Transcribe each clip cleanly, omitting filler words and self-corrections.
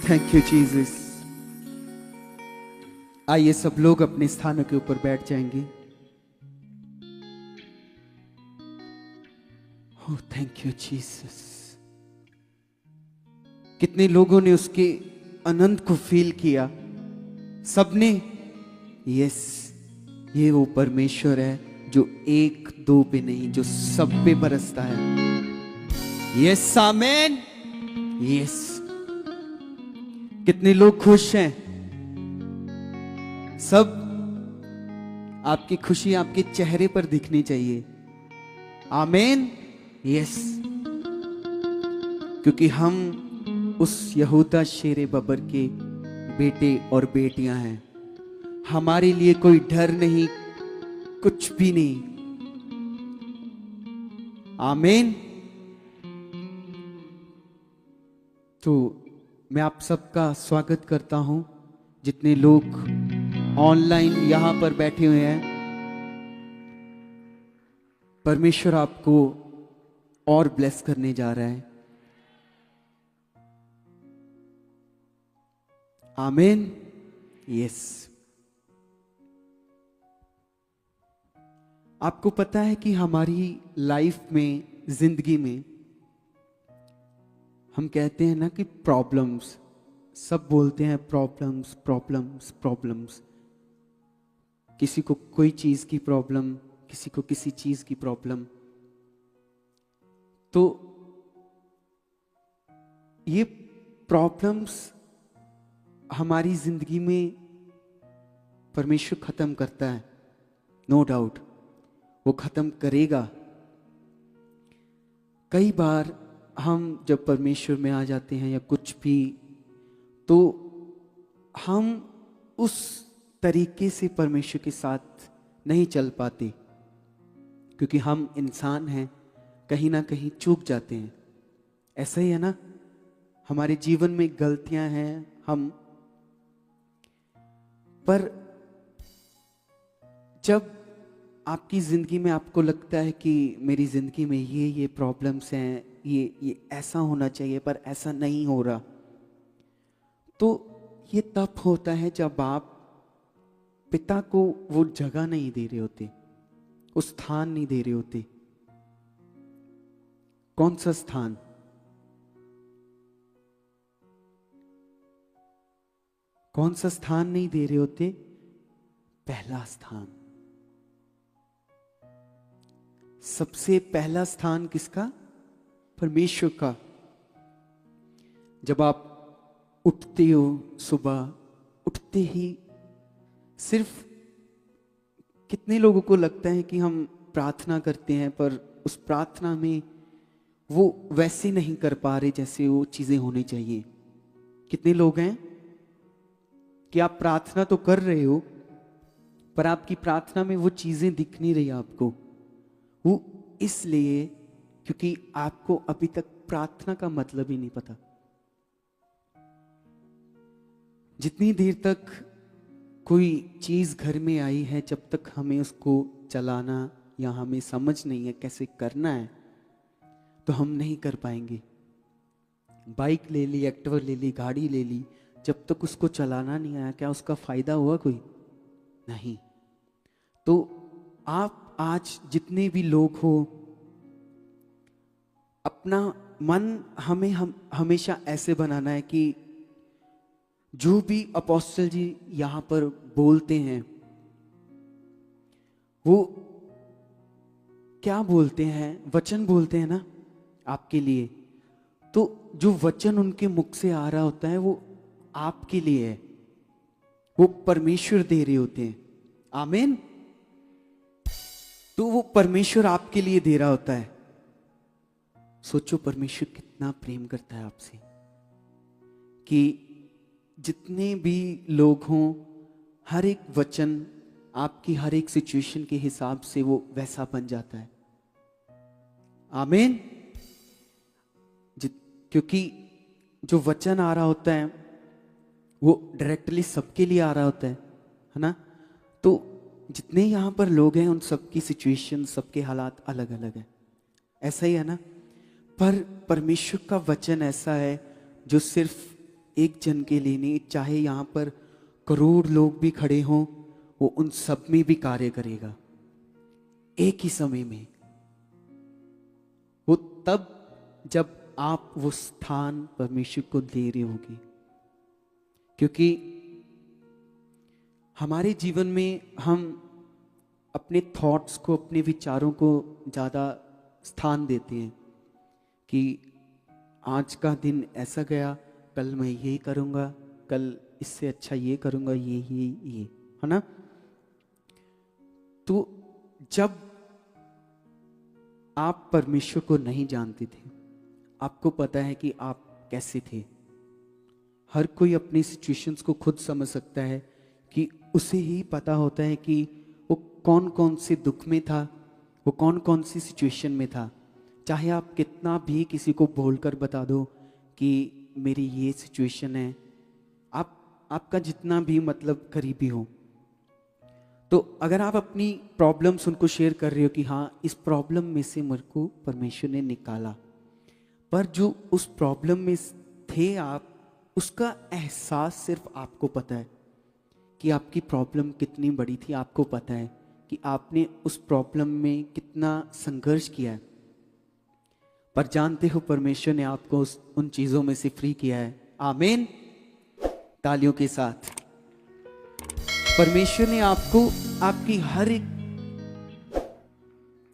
Thank you Jesus. आइए सब लोग अपने स्थानों के ऊपर बैठ जाएंगे। Oh thank you Jesus. कितने लोगों ने उसके आनंद को फील किया? सबने यस, ये वो परमेश्वर है जो एक दो पे नहीं, जो सब पे बरसता है। Yes amen. यस। कितने लोग खुश हैं? सब आपकी खुशी आपके चेहरे पर दिखनी चाहिए। आमेन। यस। क्योंकि हम उस यहूदा शेरे बबर के बेटे और बेटियां हैं। हमारे लिए कोई डर नहीं, कुछ भी नहीं। आमीन। तो मैं आप सबका स्वागत करता हूं, जितने लोग ऑनलाइन यहां पर बैठे हुए हैं। परमेश्वर आपको और ब्लेस करने जा रहा है। आमीन। यस। आपको पता है कि हमारी लाइफ में, जिंदगी में, हम कहते हैं ना कि प्रॉब्लम्स, सब बोलते हैं प्रॉब्लम्स प्रॉब्लम्स प्रॉब्लम्स। किसी को कोई चीज की प्रॉब्लम, किसी को किसी चीज की प्रॉब्लम। तो ये प्रॉब्लम्स हमारी जिंदगी में परमेश्वर खत्म करता है, नो डाउट वो खत्म करेगा। कई बार हम जब परमेश्वर में आ जाते हैं या कुछ भी, तो हम उस तरीके से परमेश्वर के साथ नहीं चल पाते, क्योंकि हम इंसान हैं, कहीं ना कहीं चूक जाते हैं। ऐसा ही है ना, हमारे जीवन में गलतियां हैं हम। पर जब आपकी जिंदगी में आपको लगता है कि मेरी जिंदगी में ये प्रॉब्लम्स हैं, ये ऐसा होना चाहिए पर ऐसा नहीं हो रहा, तो ये तब होता है जब आप पिता को वो जगह नहीं दे रहे होते, उस स्थान नहीं दे रहे होते। कौन सा स्थान? कौन सा स्थान नहीं दे रहे होते? पहला स्थान। सबसे पहला स्थान किसका? परमेश्वर का। जब आप उठते हो, सुबह उठते ही, सिर्फ कितने लोगों को लगता है कि हम प्रार्थना करते हैं, पर उस प्रार्थना में वो वैसे नहीं कर पा रहे जैसे वो चीजें होनी चाहिए। कितने लोग हैं कि आप प्रार्थना तो कर रहे हो, पर आपकी प्रार्थना में वो चीजें दिख नहीं रही आपको। वो इसलिए क्योंकि आपको अभी तक प्रार्थना का मतलब ही नहीं पता। जितनी देर तक कोई चीज घर में आई है, जब तक हमें उसको चलाना या हमें समझ नहीं है कैसे करना है, तो हम नहीं कर पाएंगे। बाइक ले ली, एक्टिवा ले ली, गाड़ी ले ली, जब तक उसको चलाना नहीं आया, क्या उसका फायदा हुआ? कोई नहीं। तो आप आज जितने भी लोग हो, अपना मन हम हमेशा ऐसे बनाना है कि जो भी अपोस्टल जी यहां पर बोलते हैं, वो क्या बोलते हैं? वचन बोलते हैं ना आपके लिए। तो जो वचन उनके मुख से आ रहा होता है वो आपके लिए है, वो परमेश्वर दे रहे होते हैं। आमीन। तो वो परमेश्वर आपके लिए दे रहा होता है। सोचो परमेश्वर कितना प्रेम करता है आपसे, कि जितने भी लोग हों, हर एक वचन आपकी हर एक सिचुएशन के हिसाब से वो वैसा बन जाता है। आमीन। क्योंकि जो वचन आ रहा होता है वो डायरेक्टली सबके लिए आ रहा होता है ना। तो जितने यहां पर लोग हैं, उन सबकी सिचुएशन, सबके हालात अलग अलग है। ऐसा ही है ना। पर परमेश्वर का वचन ऐसा है जो सिर्फ एक जन के लिए नहीं, चाहे यहाँ पर करोड़ लोग भी खड़े हों, वो उन सब में भी कार्य करेगा एक ही समय में। वो तब जब आप वो स्थान परमेश्वर को दे रहे होगे, क्योंकि हमारे जीवन में हम अपने थॉट्स को, अपने विचारों को ज़्यादा स्थान देते हैं कि आज का दिन ऐसा गया, कल मैं ये करूँगा, कल इससे अच्छा ये करूँगा, ये है ना। तो जब आप परमेश्वर को नहीं जानते थे, आपको पता है कि आप कैसे थे। हर कोई अपनी सिचुएशंस को खुद समझ सकता है कि उसे ही पता होता है कि वो कौन कौन से दुख में था, वो कौन कौन सी सिचुएशन में था। चाहे आप कितना भी किसी को बोलकर बता दो कि मेरी ये सिचुएशन है, आपका जितना भी मतलब करीबी हो, तो अगर आप अपनी प्रॉब्लम्स उनको शेयर कर रहे हो कि हाँ, इस प्रॉब्लम में से मेरे को परमेश्वर ने निकाला, पर जो उस प्रॉब्लम में थे आप, उसका एहसास सिर्फ आपको पता है कि आपकी प्रॉब्लम कितनी बड़ी थी। आपको पता है कि आपने उस प्रॉब्लम में कितना संघर्ष किया है, पर जानते हो परमेश्वर ने आपको उन चीजों में से फ्री किया है। आमीन, तालियों के साथ। परमेश्वर ने आपको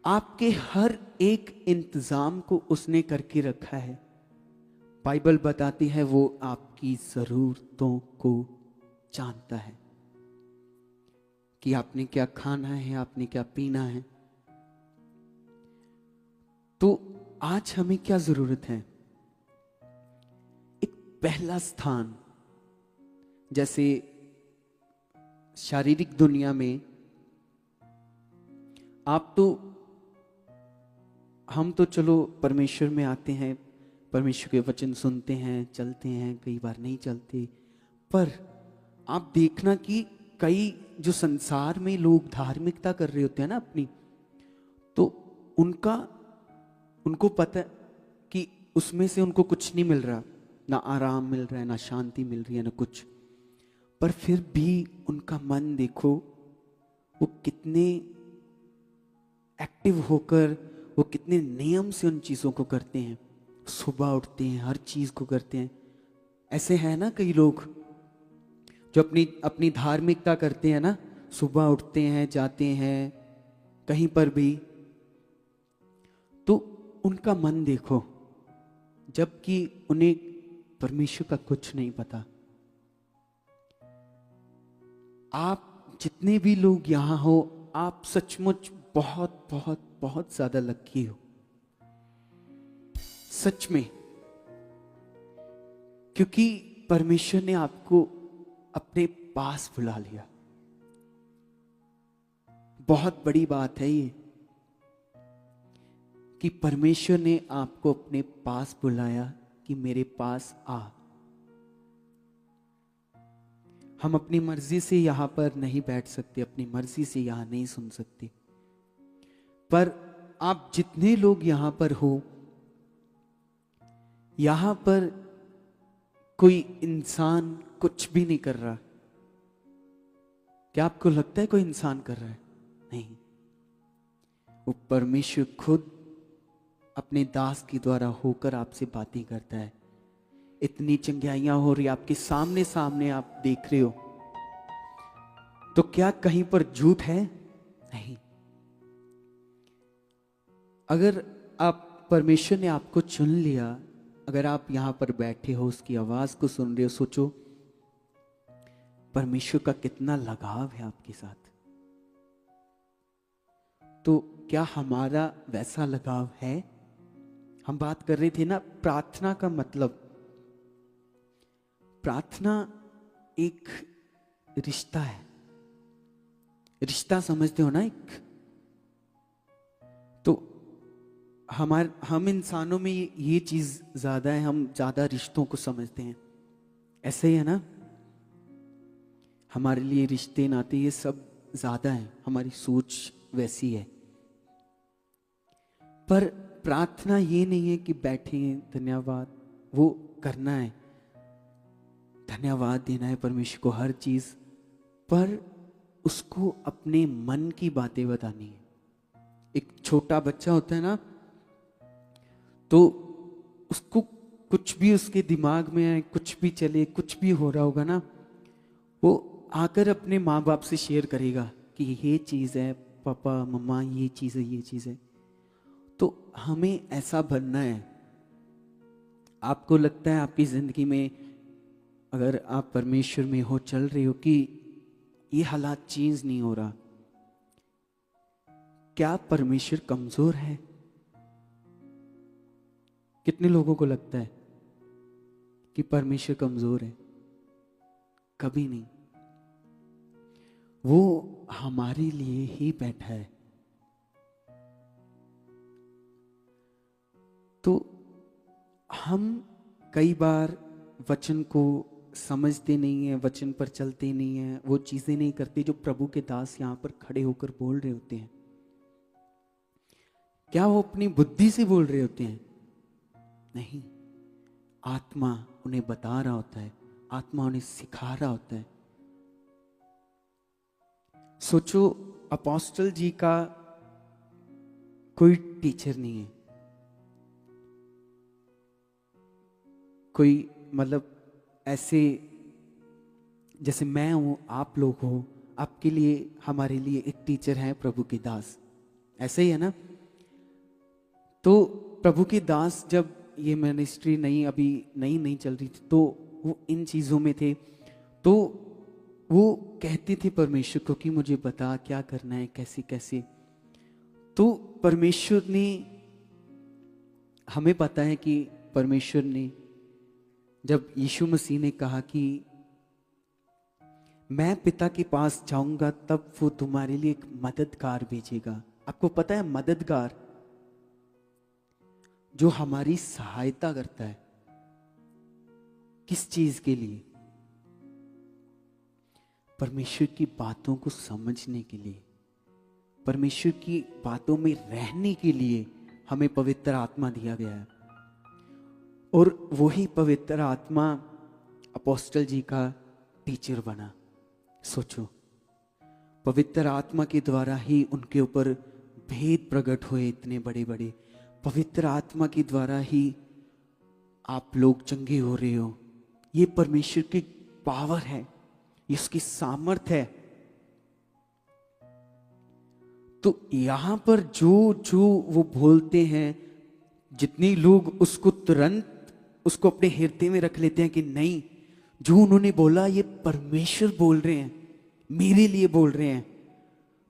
आपके हर एक इंतजाम को उसने करके रखा है। बाइबल बताती है वो आपकी जरूरतों को जानता है कि आपने क्या खाना है, आपने क्या पीना है। तो आज हमें क्या जरूरत है? एक पहला स्थान, जैसे शारीरिक दुनिया में हम तो चलो परमेश्वर में आते हैं, परमेश्वर के वचन सुनते हैं, चलते हैं, कई बार नहीं चलते। पर आप देखना कि कई जो संसार में लोग धार्मिकता कर रहे होते हैं ना अपनी, तो उनको पता है कि उसमें से उनको कुछ नहीं मिल रहा, ना आराम मिल रहा है, ना शांति मिल रही है, ना कुछ। पर फिर भी उनका मन देखो, वो कितने एक्टिव होकर, वो कितने नियम से उन चीजों को करते हैं। सुबह उठते हैं, हर चीज को करते हैं। ऐसे हैं ना कई लोग जो अपनी धार्मिकता करते हैं ना, सुबह उठते हैं, जाते हैं कहीं पर भी, तो उनका मन देखो, जबकि उन्हें परमेश्वर का कुछ नहीं पता। आप जितने भी लोग यहां हो, आप सचमुच बहुत बहुत बहुत ज्यादा लकी हो, सच में। क्योंकि परमेश्वर ने आपको अपने पास बुला लिया। बहुत बड़ी बात है ये कि परमेश्वर ने आपको अपने पास बुलाया कि मेरे पास आ। हम अपनी मर्जी से यहां पर नहीं बैठ सकते, अपनी मर्जी से यहां नहीं सुन सकते। पर आप जितने लोग यहां पर हो, यहां पर कोई इंसान कुछ भी नहीं कर रहा। क्या आपको लगता है कोई इंसान कर रहा है? नहीं, वो परमेश्वर खुद अपने दास के द्वारा होकर आपसे बातें करता है। इतनी चंगाइयां हो रही आपके सामने सामने, आप देख रहे हो, तो क्या कहीं पर झूठ है? नहीं। अगर आप, परमेश्वर ने आपको चुन लिया, अगर आप यहां पर बैठे हो, उसकी आवाज को सुन रहे हो, सोचो परमेश्वर का कितना लगाव है आपके साथ। तो क्या हमारा वैसा लगाव है? हम बात कर रहे थे ना प्रार्थना का मतलब। प्रार्थना एक रिश्ता है। रिश्ता समझते हो ना एक? तो हम इंसानों में ये चीज ज्यादा है, हम ज्यादा रिश्तों को समझते हैं। ऐसे ही है ना, हमारे लिए रिश्ते नाते ये सब ज्यादा है, हमारी सोच वैसी है। पर प्रार्थना ये नहीं है कि बैठे धन्यवाद, वो करना है। धन्यवाद देना है परमेश्वर को हर चीज पर, उसको अपने मन की बातें बतानी है। एक छोटा बच्चा होता है ना, तो उसको कुछ भी उसके दिमाग में आए, कुछ भी चले, कुछ भी हो रहा होगा ना, वो आकर अपने माँ बाप से शेयर करेगा कि ये चीज़ है पापा मम्मा, ये चीज़ है, ये चीज़ है। तो हमें ऐसा बनना है। आपको लगता है आपकी जिंदगी में अगर आप परमेश्वर में हो, चल रहे हो, कि ये हालात चेंज नहीं हो रहा, क्या परमेश्वर कमजोर है? कितने लोगों को लगता है कि परमेश्वर कमजोर है? कभी नहीं। वो हमारे लिए ही बैठा है। तो हम कई बार वचन को समझते नहीं है, वचन पर चलते नहीं है, वो चीजें नहीं करते जो प्रभु के दास यहां पर खड़े होकर बोल रहे होते हैं। क्या वो अपनी बुद्धि से बोल रहे होते हैं? नहीं, आत्मा उन्हें बता रहा होता है, आत्मा उन्हें सिखा रहा होता है। सोचो, अपोस्टल जी का कोई टीचर नहीं है, कोई मतलब ऐसे जैसे मैं हूं, आप लोग हो, आपके लिए, हमारे लिए एक टीचर है प्रभु के दास, ऐसे ही है ना। तो प्रभु के दास जब ये मिनिस्ट्री अभी नहीं चल रही थी, तो वो इन चीजों में थे, तो वो कहते थे परमेश्वर को कि मुझे बता क्या करना है, कैसे कैसे। तो परमेश्वर ने, हमें पता है कि परमेश्वर ने जब यीशु मसीह ने कहा कि मैं पिता के पास जाऊंगा तब वो तुम्हारे लिए एक मददगार भेजेगा। आपको पता है मददगार जो हमारी सहायता करता है, किस चीज के लिए? परमेश्वर की बातों को समझने के लिए, परमेश्वर की बातों में रहने के लिए हमें पवित्र आत्मा दिया गया है। और वही पवित्र आत्मा अपोस्टल जी का टीचर बना। सोचो, पवित्र आत्मा के द्वारा ही उनके ऊपर भेद प्रकट हुए इतने बड़े बड़े। पवित्र आत्मा के द्वारा ही आप लोग चंगे हो रहे हो। ये परमेश्वर की पावर है, ये उसकी सामर्थ है। तो यहां पर जो जो वो बोलते हैं, जितने लोग उसको तुरंत उसको अपने हृदय में रख लेते हैं कि नहीं, जो उन्होंने बोला ये परमेश्वर बोल रहे हैं, मेरे लिए बोल रहे हैं,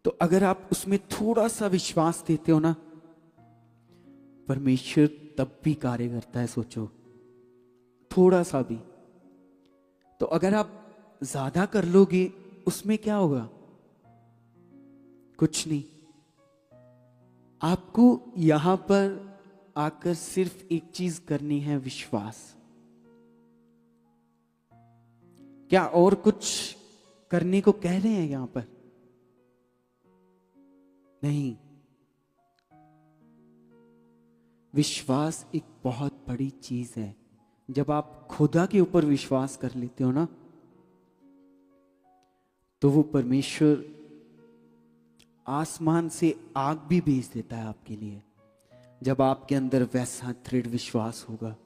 तो अगर आप उसमें थोड़ा सा विश्वास देते हो ना, परमेश्वर तब भी कार्य करता है। सोचो, थोड़ा सा भी। तो अगर आप ज्यादा कर लोगे, उसमें क्या होगा? कुछ नहीं। आपको यहां पर आकर सिर्फ एक चीज करनी है, विश्वास। क्या और कुछ करने को कह रहे हैं यहां पर? नहीं। विश्वास एक बहुत बड़ी चीज है। जब आप खुदा के ऊपर विश्वास कर लेते हो ना, तो वो परमेश्वर आसमान से आग भी भेज देता है आपके लिए, जब आपके अंदर वैसा दृढ़ विश्वास होगा।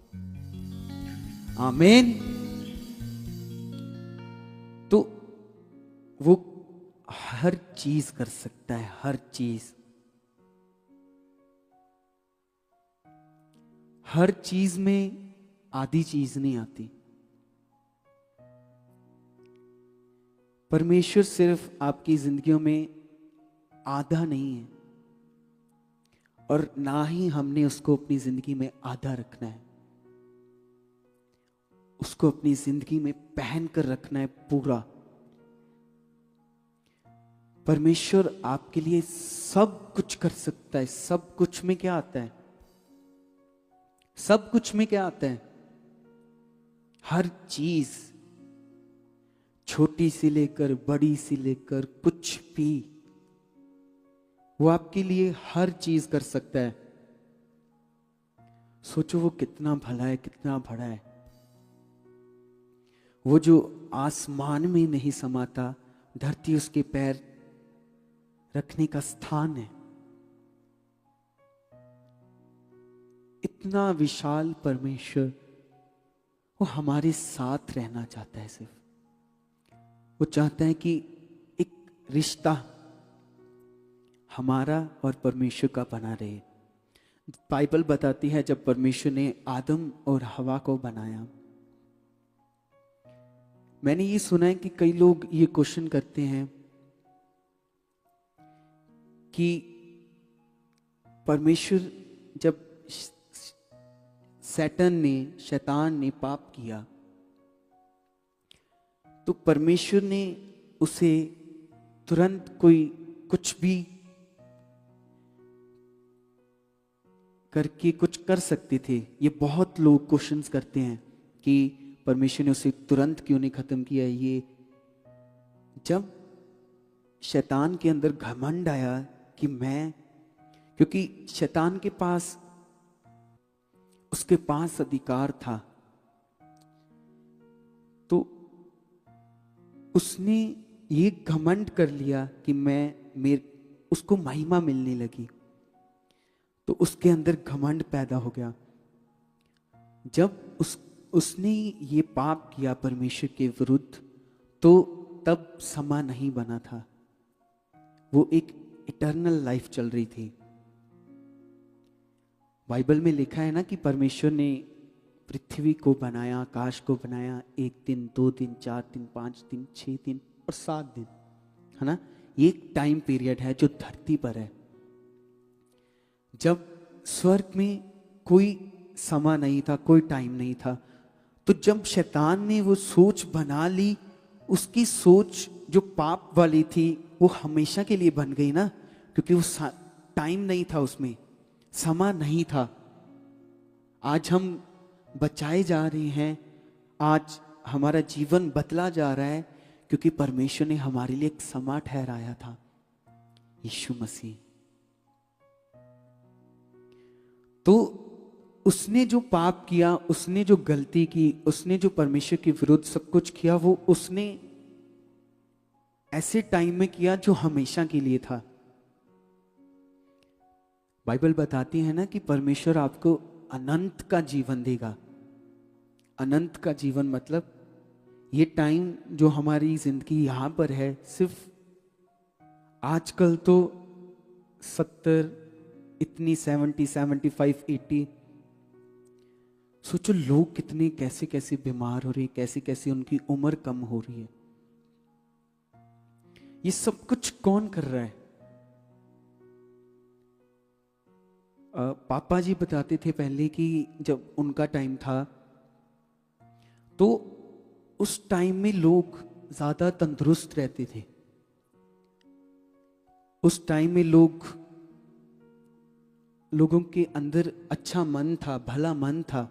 आमीन। तो वो हर चीज कर सकता है, हर चीज। हर चीज में आधी चीज नहीं आती। परमेश्वर सिर्फ आपकी जिंदगियों में आधा नहीं है, और ना ही हमने उसको अपनी जिंदगी में आधा रखना है। उसको अपनी जिंदगी में पहन कर रखना है पूरा। परमेश्वर आपके लिए सब कुछ कर सकता है। सब कुछ में क्या आता है? सब कुछ में क्या आता है? हर चीज, छोटी सी लेकर बड़ी सी लेकर कुछ भी, वो आपके लिए हर चीज कर सकता है। सोचो वो कितना भला है, कितना बड़ा है। वो जो आसमान में नहीं समाता, धरती उसके पैर रखने का स्थान है। इतना विशाल परमेश्वर, वो हमारे साथ रहना चाहता है। सिर्फ वो चाहता है कि एक रिश्ता हमारा और परमेश्वर का बना रहे। बाइबल बताती है जब परमेश्वर ने आदम और हवा को बनाया, मैंने ये सुना है कि कई लोग ये क्वेश्चन करते हैं कि परमेश्वर जब शैतान ने पाप किया तो परमेश्वर ने उसे तुरंत कुछ भी करके कुछ कर सकते थे। ये बहुत लोग क्वेश्चंस करते हैं कि परमेश्वर ने उसे तुरंत क्यों नहीं खत्म किया। ये जब शैतान के अंदर घमंड आया कि क्योंकि शैतान के पास उसके पास अधिकार था, तो उसने ये घमंड कर लिया कि उसको महिमा मिलने लगी, तो उसके अंदर घमंड पैदा हो गया। जब उसने ये पाप किया परमेश्वर के विरुद्ध, तो तब समा नहीं बना था, वो एक इटर्नल लाइफ चल रही थी। बाइबल में लिखा है ना कि परमेश्वर ने पृथ्वी को बनाया, आकाश को बनाया, 1 दिन, 2 दिन, 4 दिन, 5 दिन, 6 दिन और 7 दिन, है ना। ये एक टाइम पीरियड है जो धरती पर है। जब स्वर्ग में कोई समा नहीं था, कोई टाइम नहीं था, तो जब शैतान ने वो सोच बना ली, उसकी सोच जो पाप वाली थी वो हमेशा के लिए बन गई ना, क्योंकि वो टाइम नहीं था, उसमें समा नहीं था। आज हम बचाए जा रहे हैं, आज हमारा जीवन बदला जा रहा है, क्योंकि परमेश्वर ने हमारे लिए एक समा ठहराया था, यीशु मसीह। तो उसने जो पाप किया, उसने जो गलती की, उसने जो परमेश्वर के विरुद्ध सब कुछ किया, वो उसने ऐसे टाइम में किया जो हमेशा के लिए था। बाइबल बताती है ना कि परमेश्वर आपको अनंत का जीवन देगा। अनंत का जीवन मतलब ये टाइम जो हमारी जिंदगी यहां पर है, सिर्फ आजकल तो 70, इतनी 70, 75, 80, सोचो लोग कितने कैसे कैसे बीमार हो रहे हैं, कैसे कैसे उनकी उम्र कम हो रही है। ये सब कुछ कौन कर रहा है? पापा जी बताते थे पहले कि जब उनका टाइम था, तो उस टाइम में लोग ज्यादा तंदुरुस्त रहते थे। उस टाइम में लोगों के अंदर अच्छा मन था, भला मन था।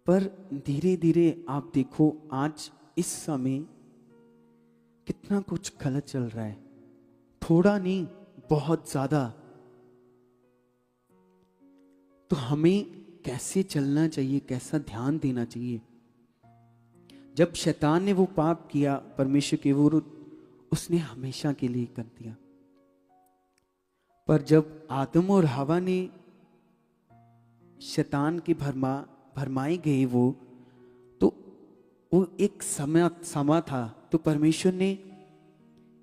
पर धीरे धीरे आप देखो आज इस समय कितना कुछ गलत चल रहा है, थोड़ा नहीं बहुत ज्यादा। तो हमें कैसे चलना चाहिए, कैसा ध्यान देना चाहिए? जब शैतान ने वो पाप किया परमेश्वर के विरुद्ध, उसने हमेशा के लिए कर दिया। पर जब आदम और हवा ने शैतान के भरमाए गए तो वो एक समा था, तो परमेश्वर ने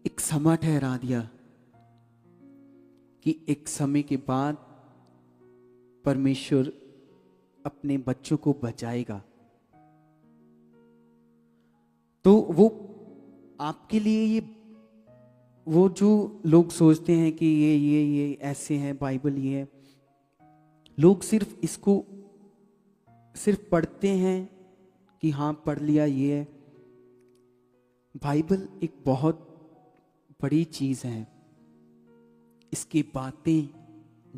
एक समा ठहरा दिया कि एक समय के बाद परमेश्वर अपने बच्चों को बचाएगा। तो वो आपके लिए वो जो लोग सोचते हैं कि ये ऐसे हैं, बाइबल ये है, लोग सिर्फ पढ़ते हैं कि हाँ पढ़ लिया ये है। बाइबल एक बहुत बड़ी चीज है, इसकी बातें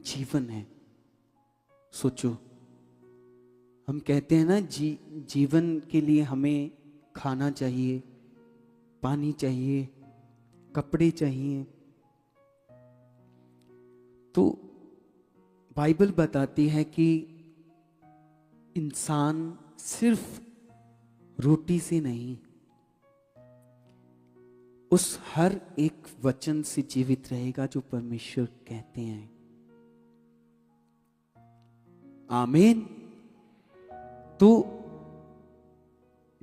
जीवन है। सोचो, हम कहते हैं ना जीवन के लिए हमें खाना चाहिए, पानी चाहिए, कपड़े चाहिए। तो बाइबल बताती है कि इंसान सिर्फ रोटी से नहीं, उस हर एक वचन से जीवित रहेगा जो परमेश्वर कहते हैं। आमीन। तो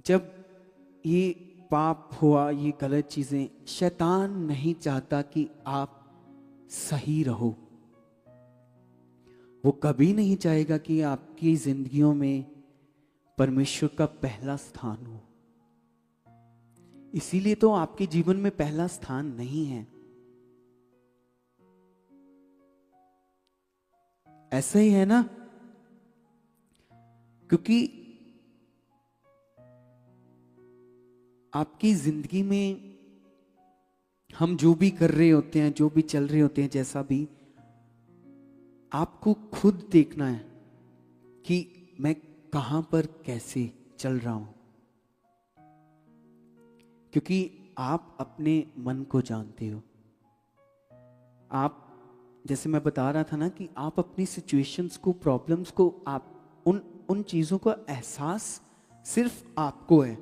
जब ये पाप हुआ, ये गलत चीजें, शैतान नहीं चाहता कि आप सही रहो। वो कभी नहीं चाहेगा कि आपकी जिंदगियों में परमेश्वर का पहला स्थान हो। इसीलिए तो आपके जीवन में पहला स्थान नहीं है। ऐसा ही है ना, क्योंकि आपकी जिंदगी में हम जो भी कर रहे होते हैं, जो भी चल रहे होते हैं, जैसा भी, आपको खुद देखना है कि मैं कहां पर कैसे चल रहा हूं, क्योंकि आप अपने मन को जानते हो। आप, जैसे मैं बता रहा था ना, कि आप अपनी सिचुएशंस को, प्रॉब्लम्स को, आप उन चीजों का एहसास सिर्फ आपको है,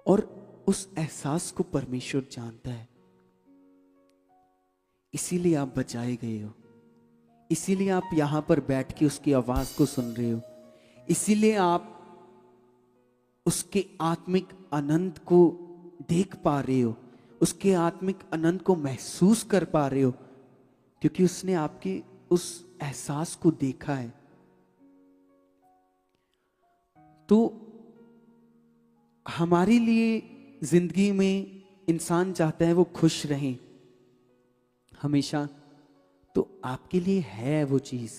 और उस एहसास को परमेश्वर जानता है। इसीलिए आप बचाए गए हो, इसीलिए आप यहां पर बैठ के उसकी आवाज को सुन रहे हो, इसीलिए आप उसके आत्मिक आनंद को देख पा रहे हो, उसके आत्मिक आनंद को महसूस कर पा रहे हो, क्योंकि उसने आपके उस एहसास को देखा है। तो हमारे लिए जिंदगी में इंसान चाहता है वो खुश रहे हमेशा। तो आपके लिए है वो चीज,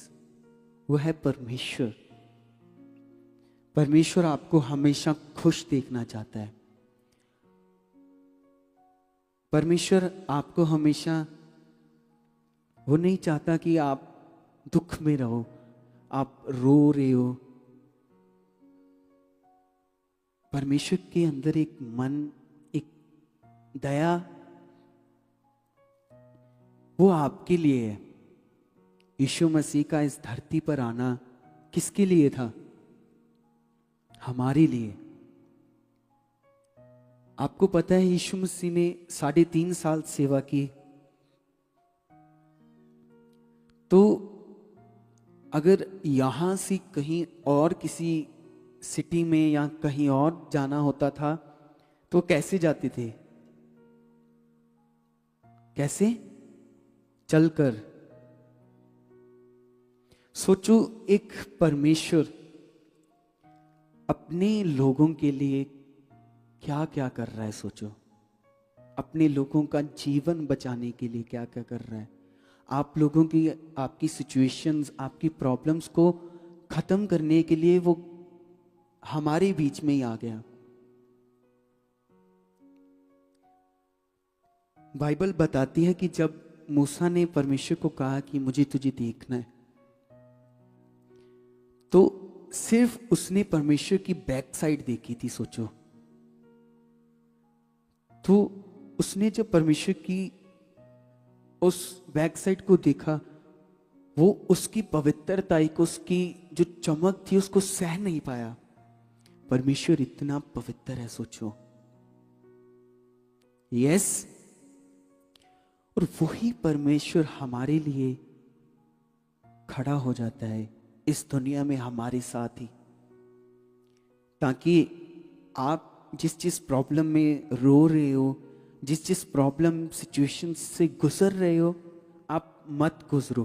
वो है परमेश्वर। परमेश्वर आपको हमेशा खुश देखना चाहता है। परमेश्वर आपको हमेशा, वो नहीं चाहता कि आप दुख में रहो, आप रो रहे हो। परमेश्वर के अंदर एक मन, एक दया, वो आपके लिए है। यीशु मसीह का इस धरती पर आना किसके लिए था? हमारे लिए। आपको पता है यीशु मसीह ने 3.5 साल सेवा की। तो अगर यहां से कहीं और किसी सिटी में या कहीं और जाना होता था तो कैसे जाते थे? कैसे? चलकर। सोचो, एक परमेश्वर अपने लोगों के लिए क्या क्या कर रहा है। सोचो, अपने लोगों का जीवन बचाने के लिए क्या क्या कर रहा है। आप लोगों की, आपकी सिचुएशंस, आपकी प्रॉब्लम्स को खत्म करने के लिए वो हमारे बीच में ही आ गया। बाइबल बताती है कि जब मूसा ने परमेश्वर को कहा कि मुझे तुझे देखना है, तो सिर्फ उसने परमेश्वर की बैक साइड देखी थी। सोचो, तो उसने जब परमेश्वर की उस बैक साइड को देखा, वो उसकी पवित्रता को, उसकी जो चमक थी, उसको सह नहीं पाया। परमेश्वर इतना पवित्र है, सोचो। यस। और वही परमेश्वर हमारे लिए खड़ा हो जाता है इस दुनिया में हमारे साथ ही, ताकि आप जिस प्रॉब्लम में रो रहे हो, जिस प्रॉब्लम सिचुएशन से गुजर रहे हो, आप मत गुजरो।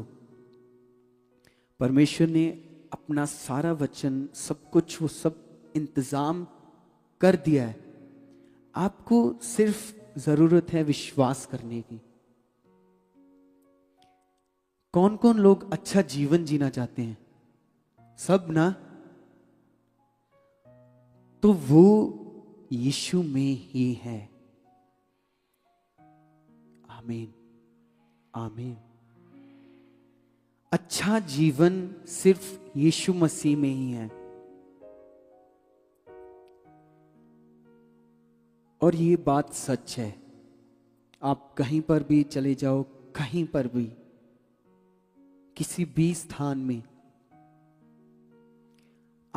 परमेश्वर ने अपना सारा वचन, सब कुछ, वो सब इंतजाम कर दिया है। आपको सिर्फ जरूरत है विश्वास करने की। कौन कौन लोग अच्छा जीवन जीना चाहते हैं? सब ना? तो वो यीशु में ही है। आमीन, आमीन। अच्छा जीवन सिर्फ यीशु मसीह में ही है। और ये बात सच है। आप कहीं पर भी चले जाओ, कहीं पर भी, किसी भी स्थान में,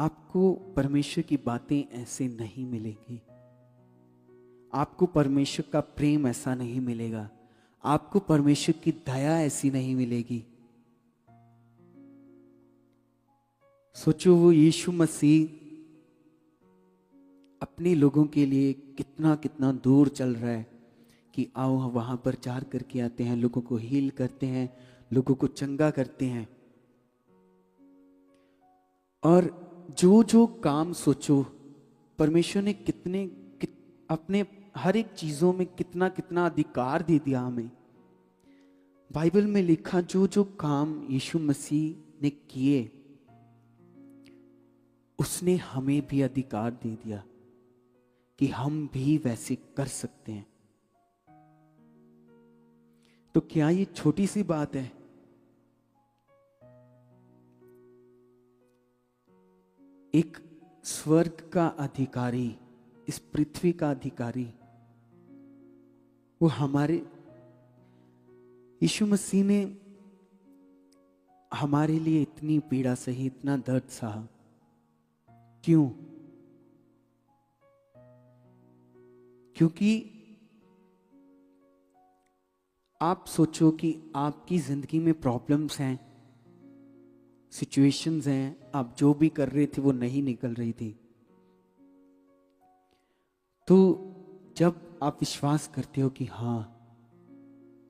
आपको परमेश्वर की बातें ऐसे नहीं मिलेंगी, आपको परमेश्वर का प्रेम ऐसा नहीं मिलेगा, आपको परमेश्वर की दया ऐसी नहीं मिलेगी। सोचो वो यीशु मसीह अपने लोगों के लिए कितना कितना दूर चल रहा है कि आओ वहां पर चार करके आते हैं, लोगों को हील करते हैं, लोगों को चंगा करते हैं। और जो जो काम सोचो, परमेश्वर ने अपने हर एक चीजों में कितना कितना अधिकार दे दिया हमें। बाइबल में लिखा जो जो काम यीशु मसीह ने किए, उसने हमें भी अधिकार दे दिया कि हम भी वैसे कर सकते हैं। तो क्या ये छोटी सी बात है? एक स्वर्ग का अधिकारी, इस पृथ्वी का अधिकारी, वो हमारे यीशु मसीह ने हमारे लिए इतनी पीड़ा सही, इतना दर्द सहा। क्यों? क्योंकि आप सोचो कि आपकी जिंदगी में प्रॉब्लम्स हैं, सिचुएशंस हैं, आप जो भी कर रहे थे वो नहीं निकल रही थी। तो जब आप विश्वास करते हो कि हाँ,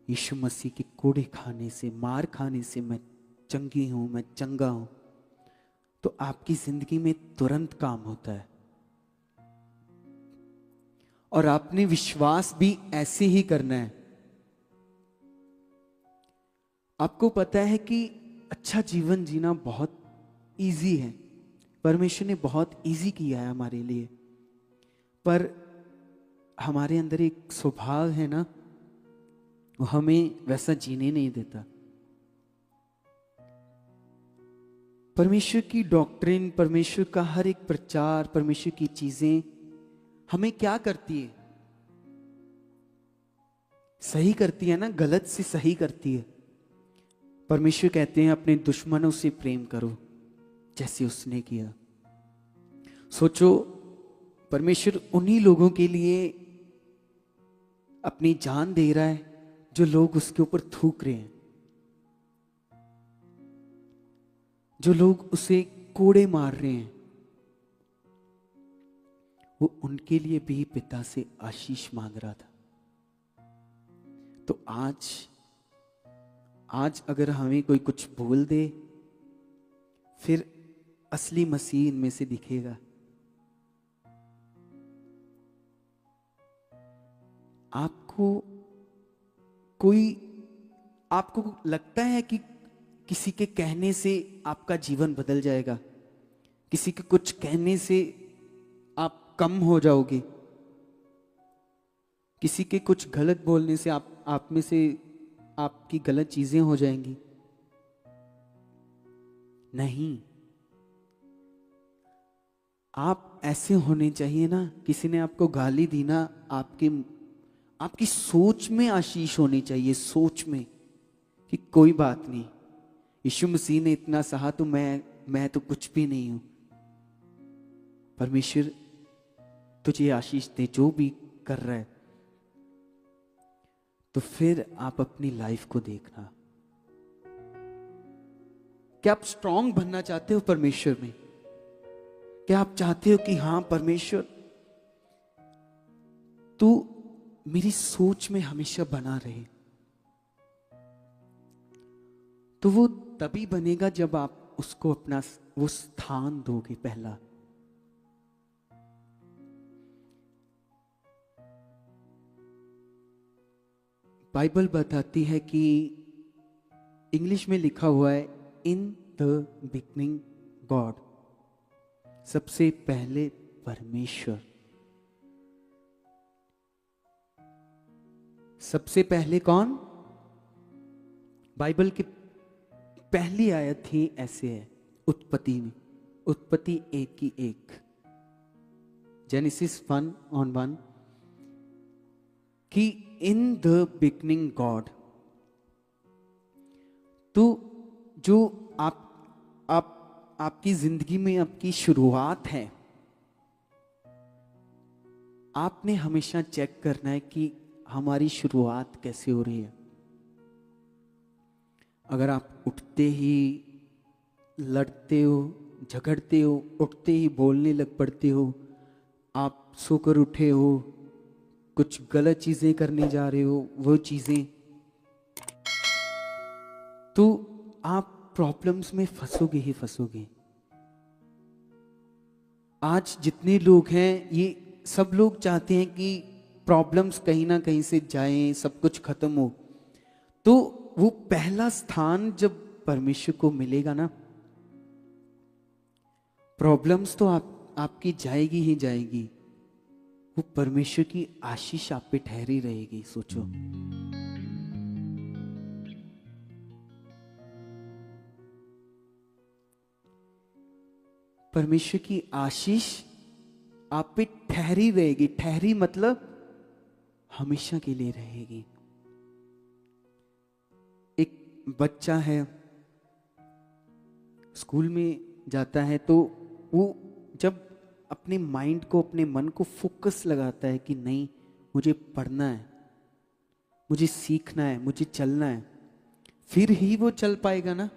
यीशु मसीह के कोड़े खाने से, मार खाने से मैं चंगी हूं, मैं चंगा हूं, तो आपकी जिंदगी में तुरंत काम होता है। और आपने विश्वास भी ऐसे ही करना है। आपको पता है कि अच्छा जीवन जीना बहुत इजी है, परमेश्वर ने बहुत इजी किया है हमारे लिए, पर हमारे अंदर एक स्वभाव है ना, वो हमें वैसा जीने नहीं देता। परमेश्वर की डॉक्ट्रिन, परमेश्वर का हर एक प्रचार, परमेश्वर की चीजें हमें क्या करती है? सही करती है ना, गलत से सही करती है। परमेश्वर कहते हैं अपने दुश्मनों से प्रेम करो जैसे उसने किया। सोचो, परमेश्वर उन्हीं लोगों के लिए अपनी जान दे रहा है जो लोग उसके ऊपर थूक रहे हैं, जो लोग उसे कोड़े मार रहे हैं। वो उनके लिए भी पिता से आशीष मांग रहा था। तो आज अगर हमें कोई कुछ बोल दे, फिर असली मसीह इनमें से दिखेगा। आपको लगता है कि किसी के कहने से आपका जीवन बदल जाएगा, किसी के कुछ कहने से आप कम हो जाओगे, किसी के कुछ गलत बोलने से आप में से आपकी गलत चीजें हो जाएंगी? नहीं। आप ऐसे होने चाहिए ना, किसी ने आपको गाली दी ना, आपकी सोच में आशीष होनी चाहिए, सोच में कि कोई बात नहीं, यीशु मसीह ने इतना सहा तो मैं तो कुछ भी नहीं हूं। परमेश्वर तुझे आशीष दे जो भी कर रहा है। तो फिर आप अपनी लाइफ को देखना। क्या आप स्ट्रांग बनना चाहते हो परमेश्वर में? क्या आप चाहते हो कि हाँ परमेश्वर तू मेरी सोच में हमेशा बना रहे? तो वो तभी बनेगा जब आप उसको अपना वो स्थान दोगे। पहला, बाइबल बताती है कि इंग्लिश में लिखा हुआ है इन द बिगनिंग गॉड, सबसे पहले परमेश्वर। सबसे पहले कौन? बाइबल की पहली आयत ही ऐसे है उत्पत्ति में, उत्पत्ति 1:1, जेनेसिस 1:1, कि इन द बिगनिंग गॉड। तो जो आप आपकी जिंदगी में आपकी शुरुआत है, आपने हमेशा चेक करना है कि हमारी शुरुआत कैसे हो रही है। अगर आप उठते ही लड़ते हो, झगड़ते हो, उठते ही बोलने लग पड़ते हो, आप सोकर उठे हो, कुछ गलत चीजें करने जा रहे हो, वो चीजें, तो आप प्रॉब्लम्स में फंसोगे ही फंसोगे। आज जितने लोग हैं, ये सब लोग चाहते हैं कि प्रॉब्लम्स कहीं ना कहीं से जाएं, सब कुछ खत्म हो। तो वो पहला स्थान जब परमेश्वर को मिलेगा ना, प्रॉब्लम्स तो आपकी जाएगी ही जाएगी, वो परमेश्वर की आशीष आप पे ठहरी रहेगी। सोचो, परमेश्वर की आशीष आप पे ठहरी रहेगी। ठहरी मतलब हमेशा के लिए रहेगी। एक बच्चा है, स्कूल में जाता है, तो वो जब अपने माइंड को, अपने मन को फोकस लगाता है कि नहीं, मुझे पढ़ना है, मुझे सीखना है, मुझे चलना है, फिर ही वो चल पाएगा ना।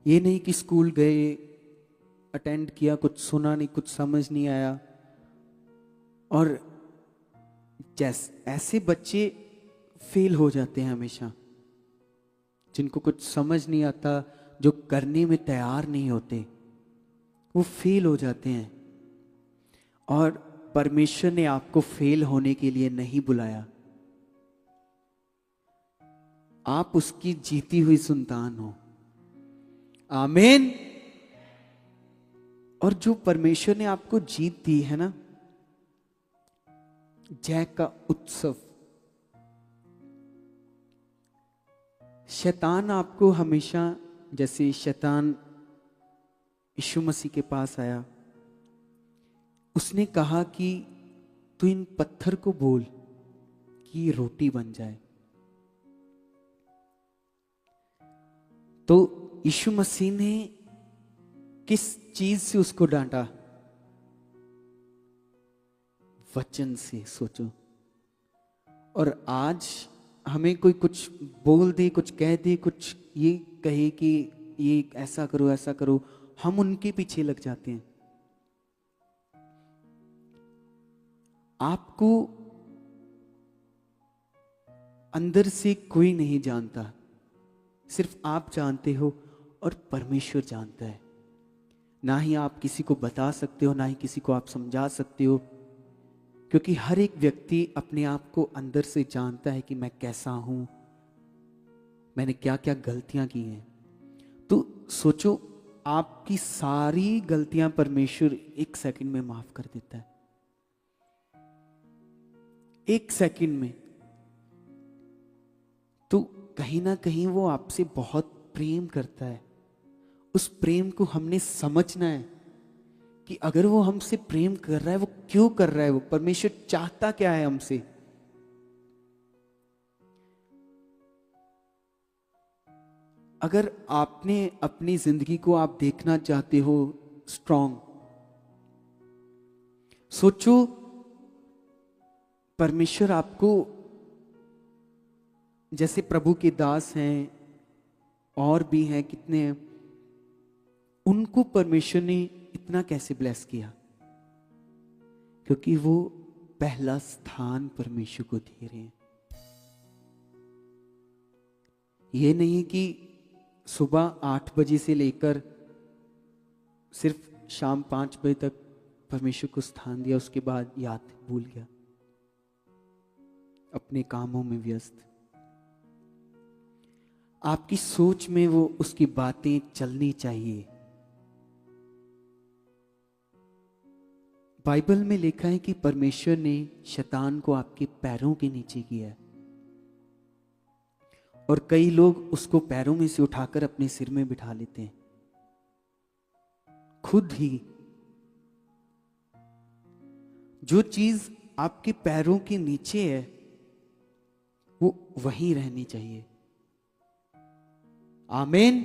ये नहीं कि स्कूल गए, अटेंड किया, कुछ सुना नहीं, कुछ समझ नहीं आया। और ऐसे बच्चे फेल हो जाते हैं हमेशा, जिनको कुछ समझ नहीं आता, जो करने में तैयार नहीं होते, वो फेल हो जाते हैं। और परमेश्वर ने आपको फेल होने के लिए नहीं बुलाया। आप उसकी जीती हुई संतान हो। आमीन। और जो परमेश्वर ने आपको जीत दी है ना, जय का उत्सव, शैतान आपको हमेशा, जैसे शैतान यीशु मसीह के पास आया, उसने कहा कि तू इन पत्थर को बोल कि ये रोटी बन जाए। तो यीशु मसीह ने किस चीज से उसको डांटा? वचन से। सोचो, और आज हमें कोई कुछ बोल दे, कुछ कह दे, कुछ ये कहे कि ये ऐसा करो, ऐसा करो, हम उनके पीछे लग जाते हैं। आपको अंदर से कोई नहीं जानता, सिर्फ आप जानते हो और परमेश्वर जानता है। ना ही आप किसी को बता सकते हो, ना ही किसी को आप समझा सकते हो, क्योंकि हर एक व्यक्ति अपने आप को अंदर से जानता है कि मैं कैसा हूं, मैंने क्या क्या गलतियां की हैं। तो सोचो, आपकी सारी गलतियां परमेश्वर 1 सेकंड में माफ कर देता है। 1 सेकंड में। तो कहीं ना कहीं वो आपसे बहुत प्रेम करता है। उस प्रेम को हमने समझना है कि अगर वो हमसे प्रेम कर रहा है, वो क्यों कर रहा है, वो परमेश्वर चाहता क्या है हमसे। अगर आपने अपनी जिंदगी को आप देखना चाहते हो स्ट्रांग, सोचो, परमेश्वर आपको, जैसे प्रभु के दास हैं और भी हैं कितने हैं, उनको परमेश्वर ने इतना कैसे ब्लेस किया? क्योंकि वो पहला स्थान परमेश्वर को दे रहे हैं। ये नहीं कि सुबह 8 बजे से लेकर सिर्फ शाम 5 बजे तक परमेश्वर को स्थान दिया, उसके बाद याद भूल गया, अपने कामों में व्यस्त। आपकी सोच में वो उसकी बातें चलनी चाहिए। बाइबल में लिखा है कि परमेश्वर ने शैतान को आपके पैरों के नीचे किया है, और कई लोग उसको पैरों में से उठाकर अपने सिर में बिठा लेते हैं खुद ही। जो चीज आपके पैरों के नीचे है वो वहीं रहनी चाहिए। आमीन।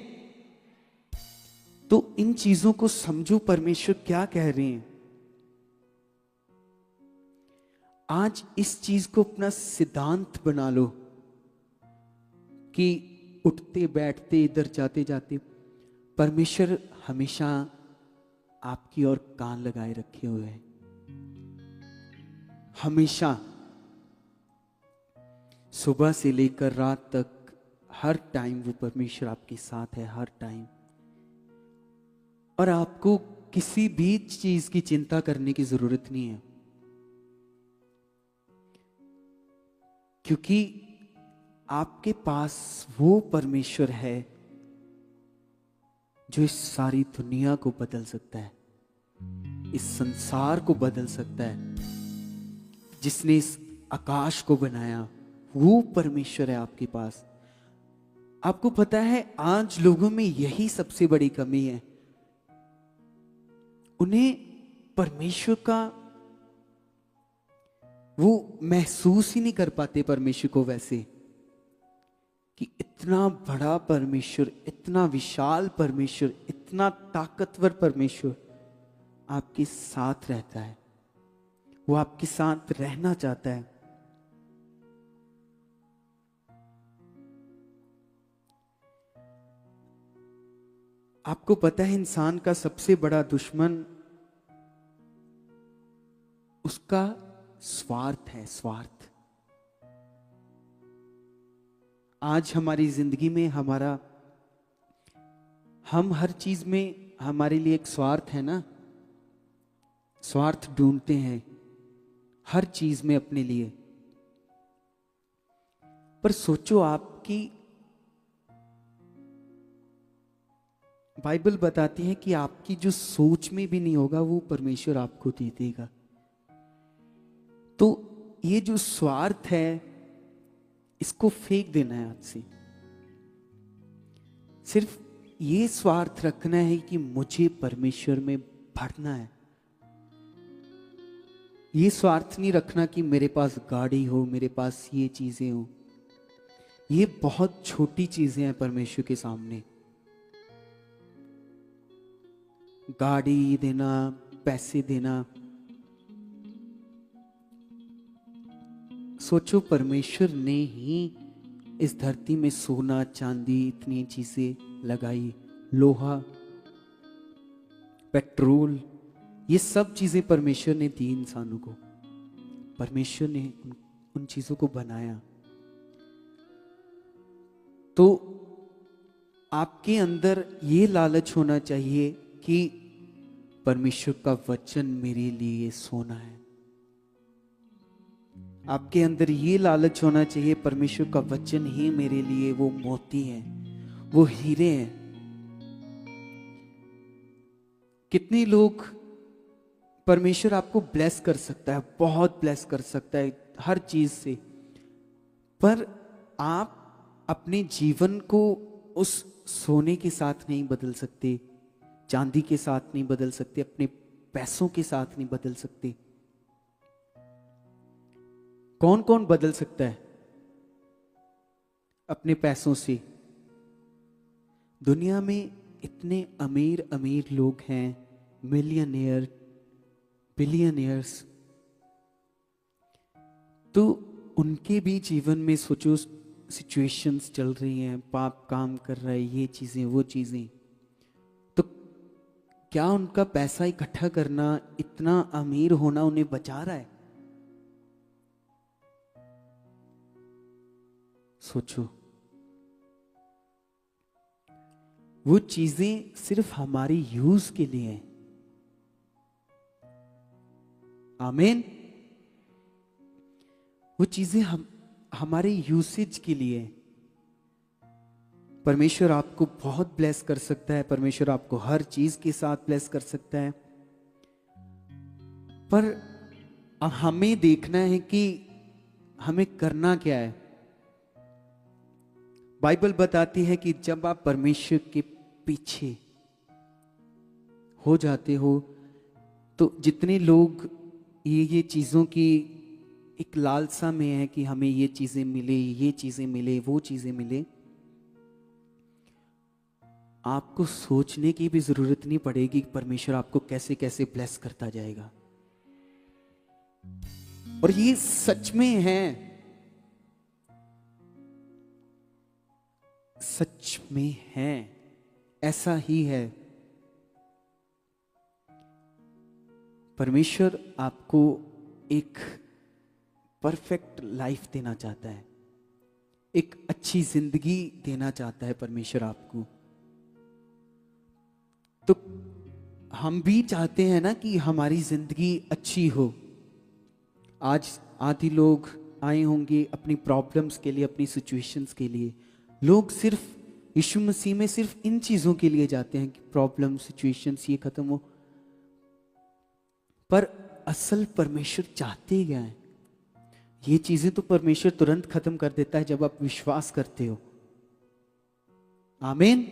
तो इन चीजों को समझो, परमेश्वर क्या कह रहे हैं। आज इस चीज को अपना सिद्धांत बना लो कि उठते बैठते इधर जाते जाते परमेश्वर हमेशा आपकी ओर कान लगाए रखे हुए हैं। हमेशा सुबह से लेकर रात तक हर टाइम वो परमेश्वर आपके साथ है, हर टाइम। और आपको किसी भी चीज की चिंता करने की जरूरत नहीं है, क्योंकि आपके पास वो परमेश्वर है जो इस सारी दुनिया को बदल सकता है, इस संसार को बदल सकता है, जिसने इस आकाश को बनाया। वो परमेश्वर है आपके पास। आपको पता है आज लोगों में यही सबसे बड़ी कमी है, उन्हें परमेश्वर का वो महसूस ही नहीं कर पाते परमेश्वर को, वैसे कि इतना बड़ा परमेश्वर, इतना विशाल परमेश्वर, इतना ताकतवर परमेश्वर आपके साथ रहता है, वो आपके साथ रहना चाहता है। आपको पता है इंसान का सबसे बड़ा दुश्मन उसका स्वार्थ है, स्वार्थ। आज हमारी जिंदगी में हम हर चीज में हमारे लिए एक स्वार्थ है ना, स्वार्थ ढूंढते हैं हर चीज में अपने लिए। पर सोचो, आपकी बाइबल बताती है कि आपकी जो सोच में भी नहीं होगा वो परमेश्वर आपको दे देगा। तो ये जो स्वार्थ है इसको फेंक देना है आज से। सिर्फ ये स्वार्थ रखना है कि मुझे परमेश्वर में बढ़ना है। ये स्वार्थ नहीं रखना कि मेरे पास गाड़ी हो, मेरे पास ये चीजें हो। ये बहुत छोटी चीजें हैं परमेश्वर के सामने। गाड़ी देना, पैसे देना, सोचो परमेश्वर ने ही इस धरती में सोना चांदी इतनी चीजें लगाई, लोहा, पेट्रोल, ये सब चीजें परमेश्वर ने दी इंसानों को। परमेश्वर ने उन चीजों को बनाया। तो आपके अंदर ये लालच होना चाहिए कि परमेश्वर का वचन मेरे लिए सोना है। आपके अंदर ये लालच होना चाहिए, परमेश्वर का वचन ही मेरे लिए वो मोती है, वो हीरे हैं। कितने लोग, परमेश्वर आपको ब्लेस कर सकता है, बहुत ब्लेस कर सकता है हर चीज से, पर आप अपने जीवन को उस सोने के साथ नहीं बदल सकते, चांदी के साथ नहीं बदल सकते, अपने पैसों के साथ नहीं बदल सकते। कौन कौन बदल सकता है अपने पैसों से? दुनिया में इतने अमीर अमीर लोग हैं, मिलियनियर, बिलियनियर्स, तो उनके भी जीवन में सोचो सिचुएशंस चल रही हैं, पाप काम कर रहा है, ये चीजें वो चीजें, तो क्या उनका पैसा इकट्ठा करना, इतना अमीर होना उन्हें बचा रहा है? सोचो, वो चीजें सिर्फ हमारी यूज के लिए हैं। आमीन। वो चीजें हमारे यूसेज के लिए। परमेश्वर आपको बहुत ब्लेस कर सकता है, परमेश्वर आपको हर चीज के साथ ब्लेस कर सकता है, पर हमें देखना है कि हमें करना क्या है। बाइबल बताती है कि जब आप परमेश्वर के पीछे हो जाते हो, तो जितने लोग ये चीजों की एक लालसा में है कि हमें ये चीजें मिले, ये चीजें मिले, वो चीजें मिले, आपको सोचने की भी जरूरत नहीं पड़ेगी कि परमेश्वर आपको कैसे कैसे ब्लेस करता जाएगा। और ये सच में है, सच में है, ऐसा ही है। परमेश्वर आपको एक परफेक्ट लाइफ देना चाहता है, एक अच्छी जिंदगी देना चाहता है परमेश्वर आपको। तो हम भी चाहते हैं ना कि हमारी जिंदगी अच्छी हो। आज आधी लोग आए होंगे अपनी प्रॉब्लम्स के लिए, अपनी सिचुएशंस के लिए। लोग सिर्फ यीशु मसीह में सिर्फ इन चीजों के लिए जाते हैं कि प्रॉब्लम सिचुएशंस ये खत्म हो, पर असल परमेश्वर चाहते क्या है? ये चीजें तो परमेश्वर तुरंत खत्म कर देता है जब आप विश्वास करते हो। आमीन।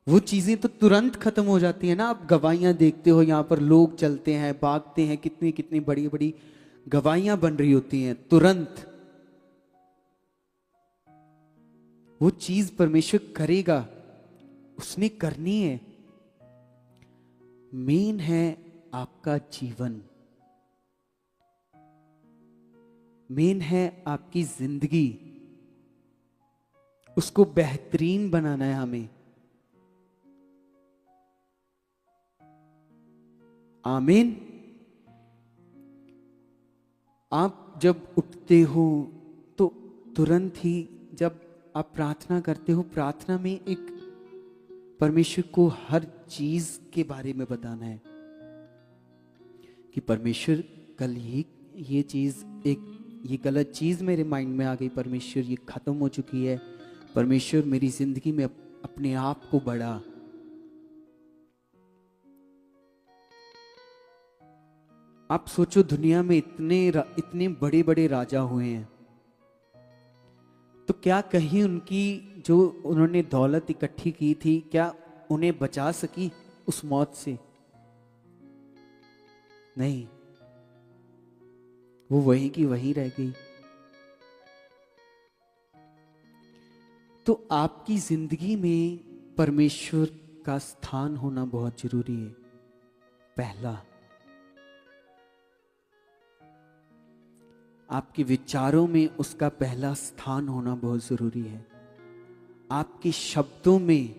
वो चीजें तो तुरंत खत्म हो जाती है ना। आप गवाहियां देखते हो, यहां पर लोग चलते हैं, भागते हैं, कितनी कितनी बड़ी बड़ी गवाहियां बन रही होती हैं तुरंत। वो चीज परमेश्वर करेगा, उसने करनी है। मेन है आपका जीवन, मेन है आपकी जिंदगी, उसको बेहतरीन बनाना है हमें। आमीन। आप जब उठते हो तो तुरंत ही जब आप प्रार्थना करते हो, प्रार्थना में एक परमेश्वर को हर चीज के बारे में बताना है कि परमेश्वर कल ये चीज, एक ये गलत चीज मेरे माइंड में आ गई, परमेश्वर ये खत्म हो चुकी है। परमेश्वर मेरी जिंदगी में अपने आप को बढ़ा। आप सोचो, दुनिया में इतने बड़े बड़े राजा हुए हैं, तो क्या कहीं उनकी जो उन्होंने दौलत इकट्ठी की थी, क्या उन्हें बचा सकी उस मौत से? नहीं, वो वहीं की वहीं रह गई। तो आपकी जिंदगी में परमेश्वर का स्थान होना बहुत जरूरी है। पहला, आपके विचारों में उसका पहला स्थान होना बहुत जरूरी है। आपके शब्दों में,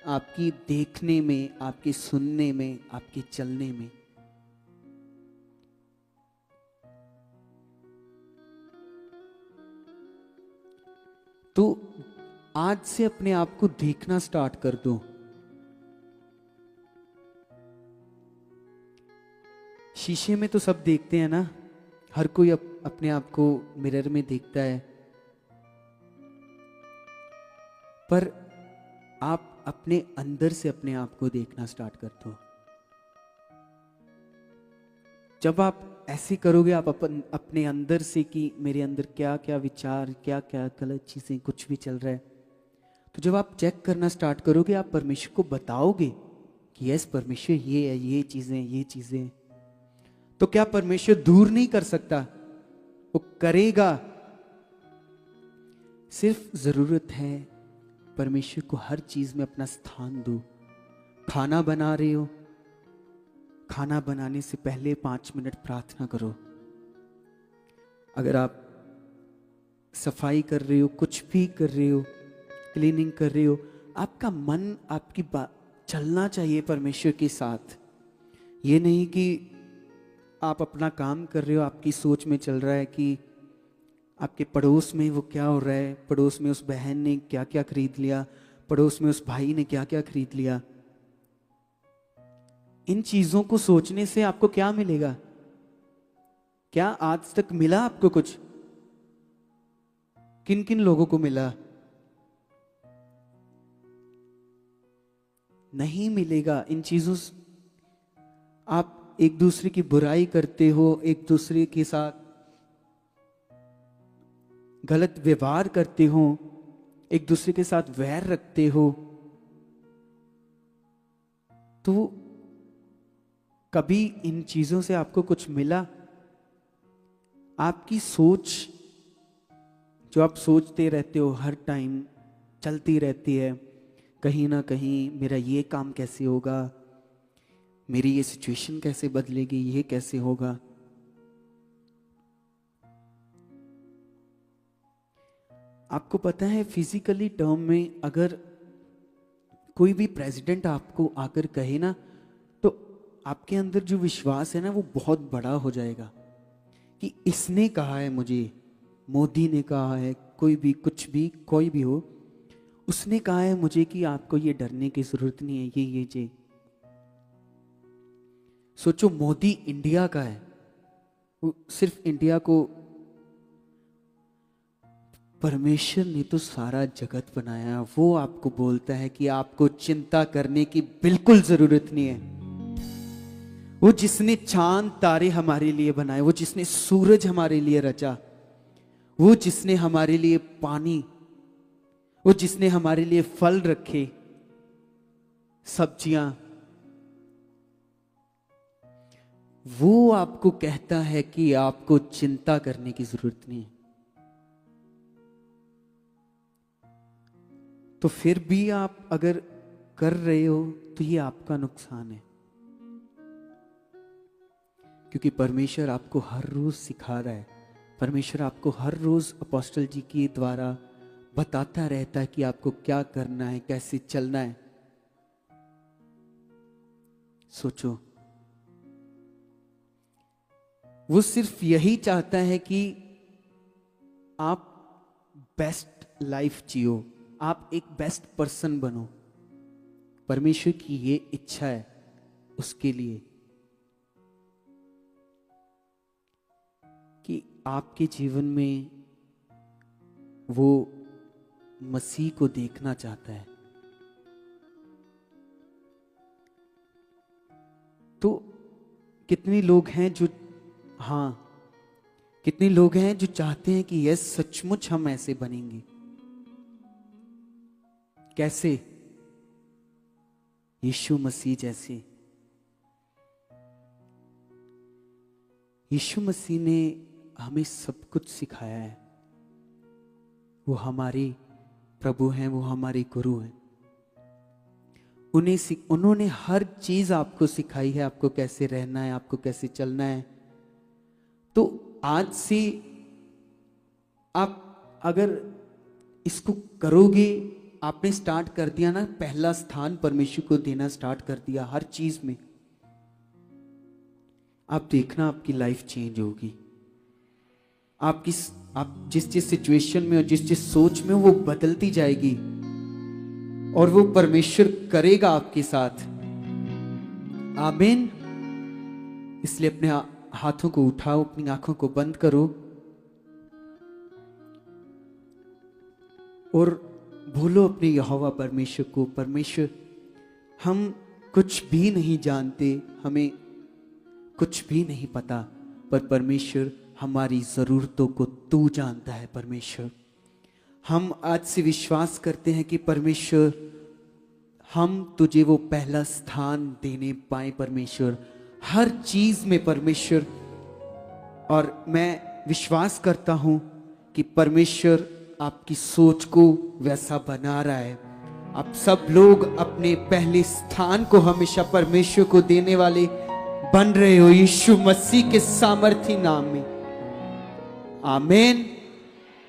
आपकी देखने में, आपके सुनने में, आपके चलने में। तो आज से अपने आप को देखना स्टार्ट कर दो। शीशे में तो सब देखते हैं ना, हर कोई अपने आप को मिरर में देखता है, पर आप अपने अंदर से अपने आप को देखना स्टार्ट कर दो। जब आप ऐसे करोगे, आप अपने अंदर से कि मेरे अंदर क्या क्या विचार, क्या क्या गलत चीजें, कुछ भी चल रहा है, तो जब आप चेक करना स्टार्ट करोगे, आप परमेश्वर को बताओगे कि यस परमेश्वर ये है, ये चीजें, तो क्या परमेश्वर दूर नहीं कर सकता? वो करेगा। सिर्फ जरूरत है परमेश्वर को हर चीज में अपना स्थान दो। खाना बना रहे हो, खाना बनाने से पहले 5 मिनट प्रार्थना करो। अगर आप सफाई कर रहे हो, कुछ भी कर रहे हो, क्लीनिंग कर रहे हो, आपका मन, आपकी बात चलना चाहिए परमेश्वर के साथ। ये नहीं कि आप अपना काम कर रहे हो, आपकी सोच में चल रहा है कि आपके पड़ोस में वो क्या हो रहा है, पड़ोस में उस बहन ने क्या क्या खरीद लिया, पड़ोस में उस भाई ने क्या क्या खरीद लिया। इन चीजों को सोचने से आपको क्या मिलेगा? क्या आज तक मिला आपको कुछ? किन किन लोगों को मिला? नहीं मिलेगा। इन चीजों से आप एक दूसरे की बुराई करते हो, एक दूसरे के साथ गलत व्यवहार करते हो, एक दूसरे के साथ वैर रखते हो, तो कभी इन चीजों से आपको कुछ मिला? आपकी सोच, जो आप सोचते रहते हो हर टाइम, चलती रहती है, कहीं ना कहीं मेरा ये काम कैसे होगा, मेरी ये सिचुएशन कैसे बदलेगी, ये कैसे होगा। आपको पता है फिजिकली टर्म में अगर कोई भी प्रेसिडेंट आपको आकर कहे ना, तो आपके अंदर जो विश्वास है ना वो बहुत बड़ा हो जाएगा कि इसने कहा है मुझे, मोदी ने कहा है, कोई भी कुछ भी कोई भी हो, उसने कहा है मुझे कि आपको ये डरने की जरूरत नहीं है, ये सोचो मोदी इंडिया का है, वो सिर्फ इंडिया को, परमेश्वर ने तो सारा जगत बनाया, वो आपको बोलता है कि आपको चिंता करने की बिल्कुल जरूरत नहीं है। वो जिसने चांद तारे हमारे लिए बनाए, वो जिसने सूरज हमारे लिए रचा, वो जिसने हमारे लिए पानी, वो जिसने हमारे लिए फल रखे, सब्जियां, वो आपको कहता है कि आपको चिंता करने की जरूरत नहीं है। तो फिर भी आप अगर कर रहे हो तो ये आपका नुकसान है, क्योंकि परमेश्वर आपको हर रोज सिखा रहा है, परमेश्वर आपको हर रोज अपोस्टल जी के द्वारा बताता रहता है कि आपको क्या करना है, कैसे चलना है। सोचो, वो सिर्फ यही चाहता है कि आप बेस्ट लाइफ जियो, आप एक बेस्ट पर्सन बनो। परमेश्वर की ये इच्छा है उसके लिए कि आपके जीवन में वो मसीह को देखना चाहता है। तो कितने लोग हैं जो, हाँ, कितने लोग हैं जो चाहते हैं कि यस सचमुच हम ऐसे बनेंगे। कैसे? यीशु मसीह जैसे। यीशु मसीह ने हमें सब कुछ सिखाया है, वो हमारे प्रभु हैं, वो हमारे गुरु हैं। उन्होंने हर चीज आपको सिखाई है, आपको कैसे रहना है, आपको कैसे चलना है। तो आज से आप अगर इसको करोगे, आपने स्टार्ट कर दिया ना, पहला स्थान परमेश्वर को देना स्टार्ट कर दिया हर चीज में, आप देखना आपकी लाइफ चेंज होगी। आप जिस सिचुएशन में हो, जिस सोच में हो, वो बदलती जाएगी और वो परमेश्वर करेगा आपके साथ। आमीन। इसलिए अपने हाथों को उठाओ, अपनी आंखों को बंद करो और भूलो अपने यहोवा परमेश्वर को। परमेश्वर, हम कुछ भी नहीं जानते, हमें कुछ भी नहीं पता, पर परमेश्वर हमारी जरूरतों को तू जानता है। परमेश्वर, हम आज से विश्वास करते हैं कि परमेश्वर हम तुझे वो पहला स्थान देने पाए परमेश्वर, हर चीज में परमेश्वर। और मैं विश्वास करता हूं कि परमेश्वर आपकी सोच को वैसा बना रहा है। आप सब लोग अपने पहले स्थान को हमेशा परमेश्वर को देने वाले बन रहे हो, यीशु मसीह के सामर्थी नाम में। आमीन।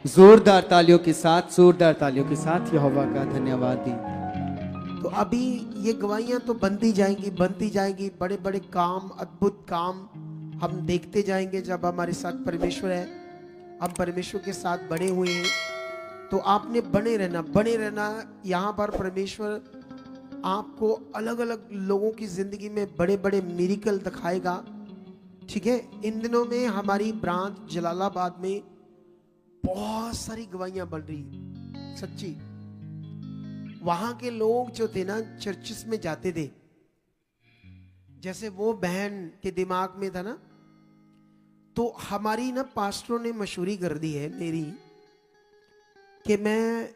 जोरदार तालियों के साथ, जोरदार तालियों के साथ यहोवा का धन्यवाद दें। तो अभी ये गवाहियां तो बनती जाएंगी। बड़े बड़े काम, अद्भुत काम हम देखते जाएंगे जब हमारे साथ परमेश्वर है, हम परमेश्वर के साथ बने हुए हैं। तो आपने बने रहना। यहाँ पर परमेश्वर आपको अलग अलग लोगों की जिंदगी में बड़े बड़े मिरेकल दिखाएगा। ठीक है, इन दिनों में हमारी ब्रांच जलालाबाद में बहुत सारी गवाहियां बन रही, सच्ची। वहां के लोग जो थे ना, चर्चिस में जाते थे, जैसे वो बहन के दिमाग में था ना, तो हमारी ना पास्टरों ने मशहूरी कर दी है मेरी कि मैं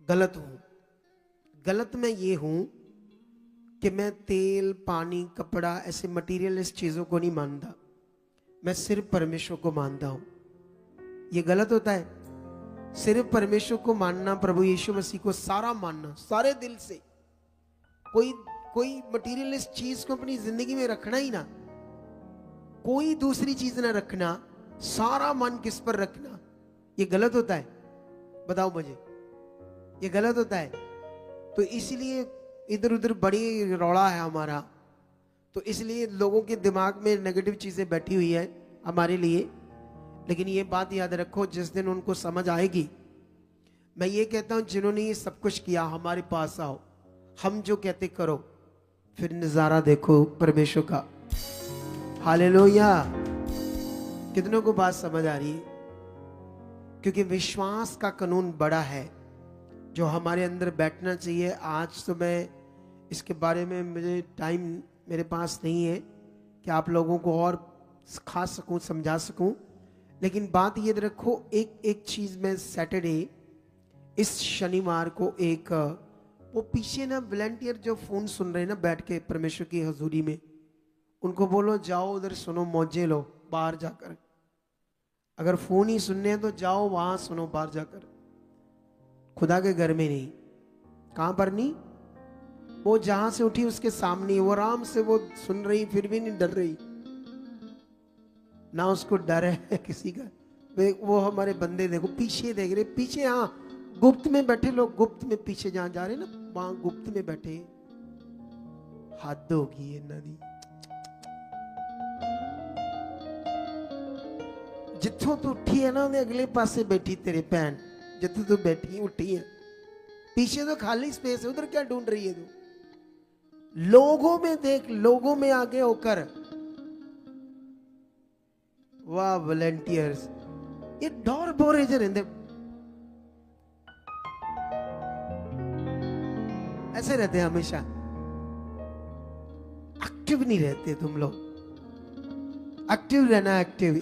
गलत हूं। गलत मैं ये हूं कि मैं तेल, पानी, कपड़ा, ऐसे मटीरियलिस्ट चीजों को नहीं मानता, मैं सिर्फ परमेश्वर को मानता हूं। ये गलत होता है। सिर्फ परमेश्वर को मानना, प्रभु यीशु मसीह को सारा मानना, सारे दिल से। कोई मटीरियलिस्ट चीज को अपनी जिंदगी में रखना ही ना, कोई दूसरी चीज ना रखना, सारा मन किस पर रखना। ये गलत होता है? बताओ मुझे, ये गलत होता है? तो इसलिए इधर उधर बड़ी रौला है हमारा, तो इसलिए लोगों के दिमाग में नेगेटिव चीजें बैठी हुई है हमारे लिए। लेकिन ये बात याद रखो, जिस दिन उनको समझ आएगी, मैं ये कहता हूं जिन्होंने ये सब कुछ किया, हमारे पास आओ, हम जो कहते करो, फिर नजारा देखो परमेश्वर का। हालेलुया। कितनों को बात समझ आ रही है? क्योंकि विश्वास का कानून बड़ा है जो हमारे अंदर बैठना चाहिए। आज तो मैं इसके बारे में, मुझे टाइम मेरे पास नहीं है कि आप लोगों को और सिखा सकूं, समझा सकूं, लेकिन बात ये रखो, एक चीज मैं सैटरडे, इस शनिवार को, एक वो पीछे ना वॉलंटियर जो फोन सुन रहे हैं ना बैठ के परमेश्वर की हजूरी में, उनको बोलो जाओ उधर सुनो, मौजे लो बाहर जाकर। अगर फोन ही सुनने हैं तो जाओ वहां सुनो बाहर जाकर, खुदा के घर में नहीं। कहां पर नहीं? वो जहां से उठी उसके सामने, वो आराम से वो सुन रही, फिर भी नहीं डर रही, ना उसको डर है किसी का। वो हमारे बंदे देखो पीछे देख रहे, पीछे, हाँ गुप्त में बैठे लोग, गुप्त में पीछे जहां जा रहे ना, वहां गुप्त में बैठे। हद होगी ये नदी। जिथों तू उठी है ना, अगले पासे बैठी तेरे भैन, जिथों तू बैठी उठी है, पीछे तो खाली स्पेस है, उधर क्या ढूंढ रही है तू? लोगों में देख, लोगों में आगे होकर। वाह वॉलंटियर्स, ये डोर बोरे जो रहते, ऐसे रहते हैं हमेशा, एक्टिव नहीं रहते तुम लोग। एक्टिव रहना, एक्टिव।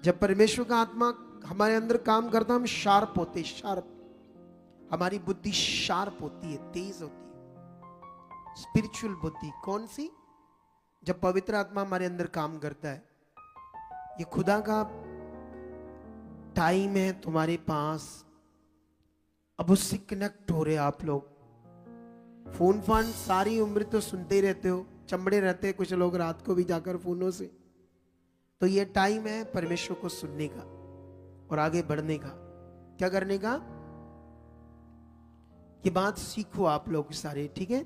जब परमेश्वर का आत्मा हमारे अंदर काम करता, हम शार्प होते, शार्प, हमारी बुद्धि शार्प होती है, तेज होती है। स्पिरिचुअल बुद्धि कौन सी? जब पवित्र आत्मा हमारे अंदर काम करता है। ये खुदा का टाइम है तुम्हारे पास, अब उससे कनेक्ट हो रहे आप लोग। फोन फान सारी उम्र तो सुनते ही रहते हो, चमड़े रहते हैं कुछ लोग रात को भी जाकर फोनों से। तो ये टाइम है परमेश्वर को सुनने का और आगे बढ़ने का। क्या करने का? ये बात सीखो आप लोग सारे, ठीक है?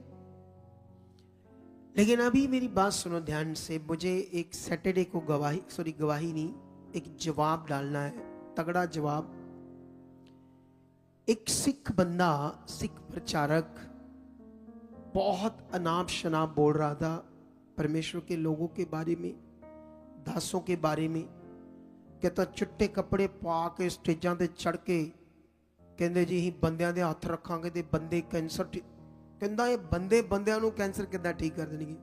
लेकिन अभी मेरी बात सुनो ध्यान से। मुझे एक सैटरडे को गवाही नहीं, एक जवाब डालना है, तगड़ा जवाब। एक सिख बंदा, सिख प्रचारक, बहुत अनाप शनाप बोल रहा था परमेश्वर के लोगों के बारे में, दासों के बारे में। कहता चिट्टे कपड़े पा के स्टेजां ते चढ़ के कहंदे जी ही बंदियां दे हथ रखांगे ते बंदे कैंसर ठीक, कहंदा ये बंदियां नूं कैंसर किद्दां ठीक कर देणगे?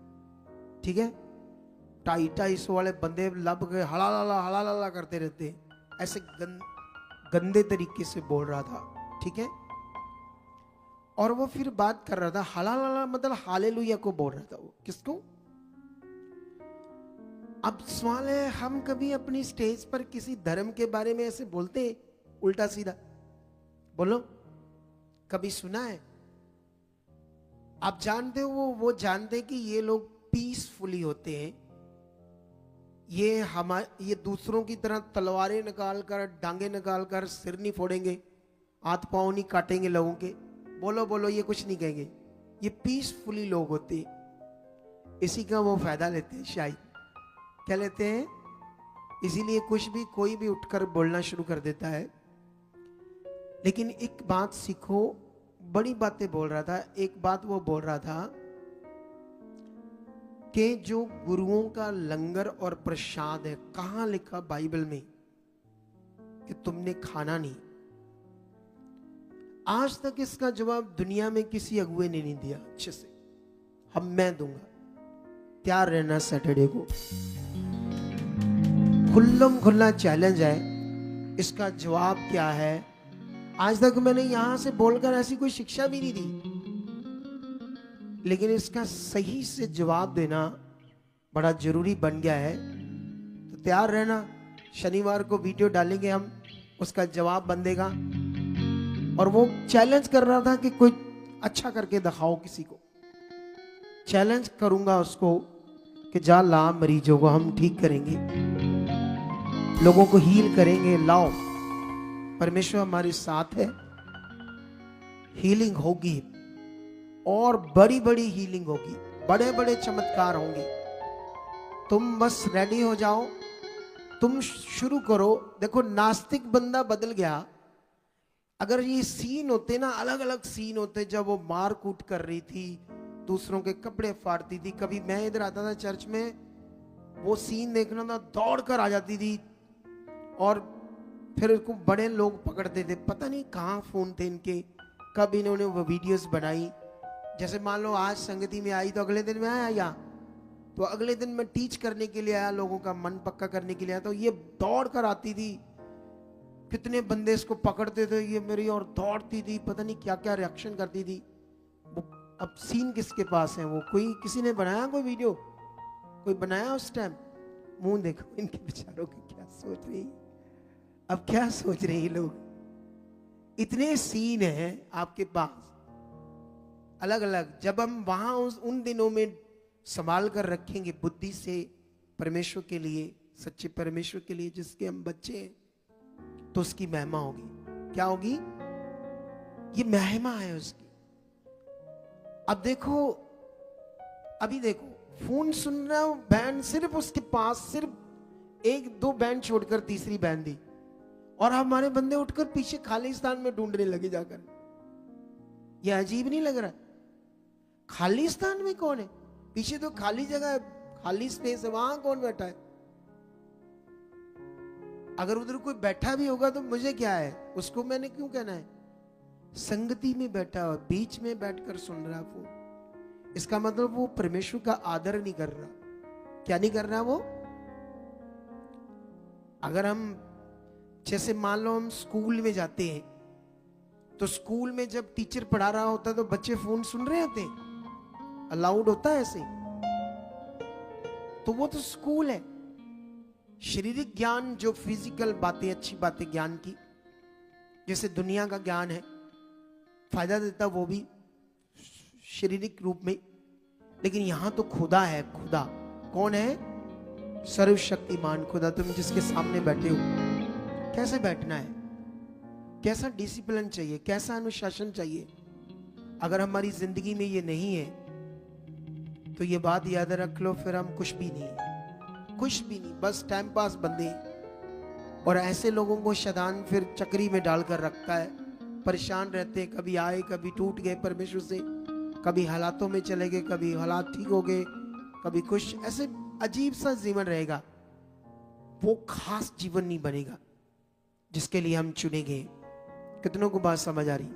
ठीक है, 250 वाले बंदे लब के हला करते रहते, ऐसे गंदे तरीके से बोल रहा था, ठीक है। और वो फिर बात कर रहा था, हला मतलब हालेलुया को बोल रहा था। वो किसको? अब सवाल है, हम कभी अपनी स्टेज पर किसी धर्म के बारे में ऐसे बोलते हैं उल्टा सीधा? बोलो, कभी सुना है? आप जानते हो वो जानते कि ये लोग पीसफुली होते हैं, ये दूसरों की तरह तलवारें निकाल कर, डांगे निकाल कर सिर नहीं फोड़ेंगे, हाथ पांव नहीं काटेंगे लोगों के। बोलो ये कुछ नहीं कहेंगे। ये पीसफुली लोग होते हैं, इसी का वो फायदा लेते हैं शायद। क्या लेते हैं? इसीलिए कुछ भी कोई भी उठकर बोलना शुरू कर देता है। लेकिन एक बात सीखो, बड़ी बातें बोल रहा था। एक बात वो बोल रहा था कि जो गुरुओं का लंगर और प्रसाद है, कहां लिखा बाइबल में कि तुमने खाना नहीं? आज तक इसका जवाब दुनिया में किसी अगुए ने नहीं दिया अच्छे से। मैं दूंगा, तैयार रहना। सैटरडे को खुल्लम खुल्ला चैलेंज है, इसका जवाब क्या है? आज तक मैंने यहां से बोलकर ऐसी कोई शिक्षा भी नहीं दी, लेकिन इसका सही से जवाब देना बड़ा जरूरी बन गया है। तो तैयार रहना, शनिवार को वीडियो डालेंगे हम, उसका जवाब बंदेगा। और वो चैलेंज कर रहा था कि कोई अच्छा करके दिखाओ किसी को। चैलेंज करूंगा उसको कि जा ला मरीजों को, हम ठीक करेंगे, लोगों को हील करेंगे, लाओ। परमेश्वर हमारे साथ है, हीलिंग होगी और बड़ी बड़ी हीलिंग होगी, बड़े बड़े चमत्कार होंगे। तुम बस रेडी हो जाओ, तुम शुरू करो। देखो नास्तिक बंदा बदल गया। अगर ये सीन होते ना, अलग अलग सीन होते, जब वो मार कूट कर रही थी, दूसरों के कपड़े फाड़ती थी, कभी मैं इधर आता था चर्च में, वो सीन देखना था, दौड़ कर आ जाती थी और फिर उसको बड़े लोग पकड़ते थे। पता नहीं कहाँ फोन थे इनके, कब इन्होंने वो वीडियोस बनाई। जैसे मान लो आज संगति में आई तो अगले दिन में आया, या तो अगले दिन मैं टीच करने के लिए आया, लोगों का मन पक्का करने के लिए आया, तो ये दौड़ कर आती थी, कितने बंदे इसको पकड़ते थे, ये मेरी और दौड़ती थी, पता नहीं क्या क्या रिएक्शन करती थी। वो अब सीन किसके पास है? वो कोई, किसी ने बनाया कोई वीडियो, कोई बनाया उस टाइम? मुंह देखो इनके बेचारों की, क्या सोच रही, अब क्या सोच रहे हैं लोग। इतने सीन हैं आपके पास अलग अलग। जब हम वहां उन दिनों में संभाल कर रखेंगे बुद्धि से परमेश्वर के लिए, सच्चे परमेश्वर के लिए जिसके हम बच्चे हैं, तो उसकी महिमा होगी। क्या होगी? ये महिमा है उसकी। अब देखो, अभी देखो, फोन सुन रहा हूं, बैंड सिर्फ उसके पास सिर्फ एक दो बैंड छोड़कर तीसरी बैंड दी, और हमारे बंदे उठकर पीछे खालिस्तान में ढूंढने लगे जाकर। ये अजीब नहीं लग रहा? खालिस्तान में कौन है? पीछे तो खाली जगह है, खाली स्पेस है, वहां कौन बैठा है? अगर उधर कोई बैठा भी होगा तो मुझे क्या है, उसको मैंने क्यों कहना है? संगति में बैठा हुआ, बीच में बैठकर सुन रहा वो, इसका मतलब वो परमेश्वर का आदर नहीं कर रहा। क्या नहीं कर रहा वो? अगर हम, जैसे मान लो हम स्कूल में जाते हैं, तो स्कूल में जब टीचर पढ़ा रहा होता है तो बच्चे फोन सुन रहे होते हैं, अलाउड होता है ऐसे? तो वो तो स्कूल है। शारीरिक ज्ञान, जो फिजिकल बातें, अच्छी बातें ज्ञान की, जैसे दुनिया का ज्ञान है, फायदा देता वो भी शारीरिक रूप में, लेकिन यहां तो खुदा है। खुदा कौन है? सर्वशक्तिमान खुदा। तुम जिसके सामने बैठे हो, कैसे बैठना है, कैसा डिसिप्लिन चाहिए, कैसा अनुशासन चाहिए। अगर हमारी जिंदगी में ये नहीं है तो ये बात याद रख लो, फिर हम कुछ भी नहीं, कुछ भी नहीं, बस टाइम पास बंदे। और ऐसे लोगों को शैतान फिर चक्री में डालकर रखता है, परेशान रहते हैं, कभी आए, कभी टूट गए परमेश्वर से, कभी हालातों में चले गए, कभी हालात ठीक हो गए, कभी कुछ, ऐसे अजीब सा जीवन रहेगा। वो खास जीवन नहीं बनेगा जिसके लिए हम चुने गए। कितनों को बात समझ आ रही?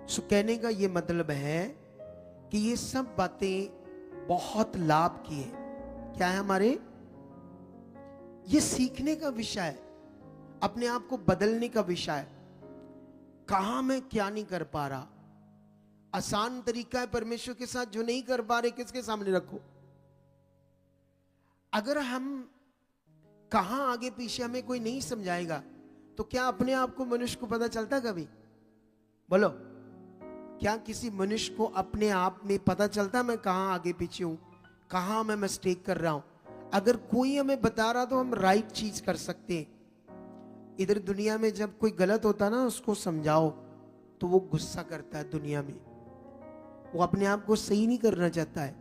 सो कहने का ये मतलब है कि ये सब बातें बहुत लाभ की है। क्या है हमारे? ये सीखने का विषय है, अपने आप को बदलने का विषय है। कहां मैं क्या नहीं कर पा रहा, आसान तरीका है परमेश्वर के साथ, जो नहीं कर पा रहे किसके सामने रखो। अगर हम कहां आगे पीछे हमें कोई नहीं समझाएगा तो क्या अपने आप को मनुष्य को पता चलता कभी? बोलो, क्या किसी मनुष्य को अपने आप में पता चलता मैं कहां आगे पीछे हूं, कहां मैं मिस्टेक कर रहा हूं? अगर कोई हमें बता रहा तो हम राइट चीज कर सकते हैं। इधर दुनिया में जब कोई गलत होता ना, उसको समझाओ तो वो गुस्सा करता है। दुनिया में वो अपने आप को सही नहीं करना चाहता है,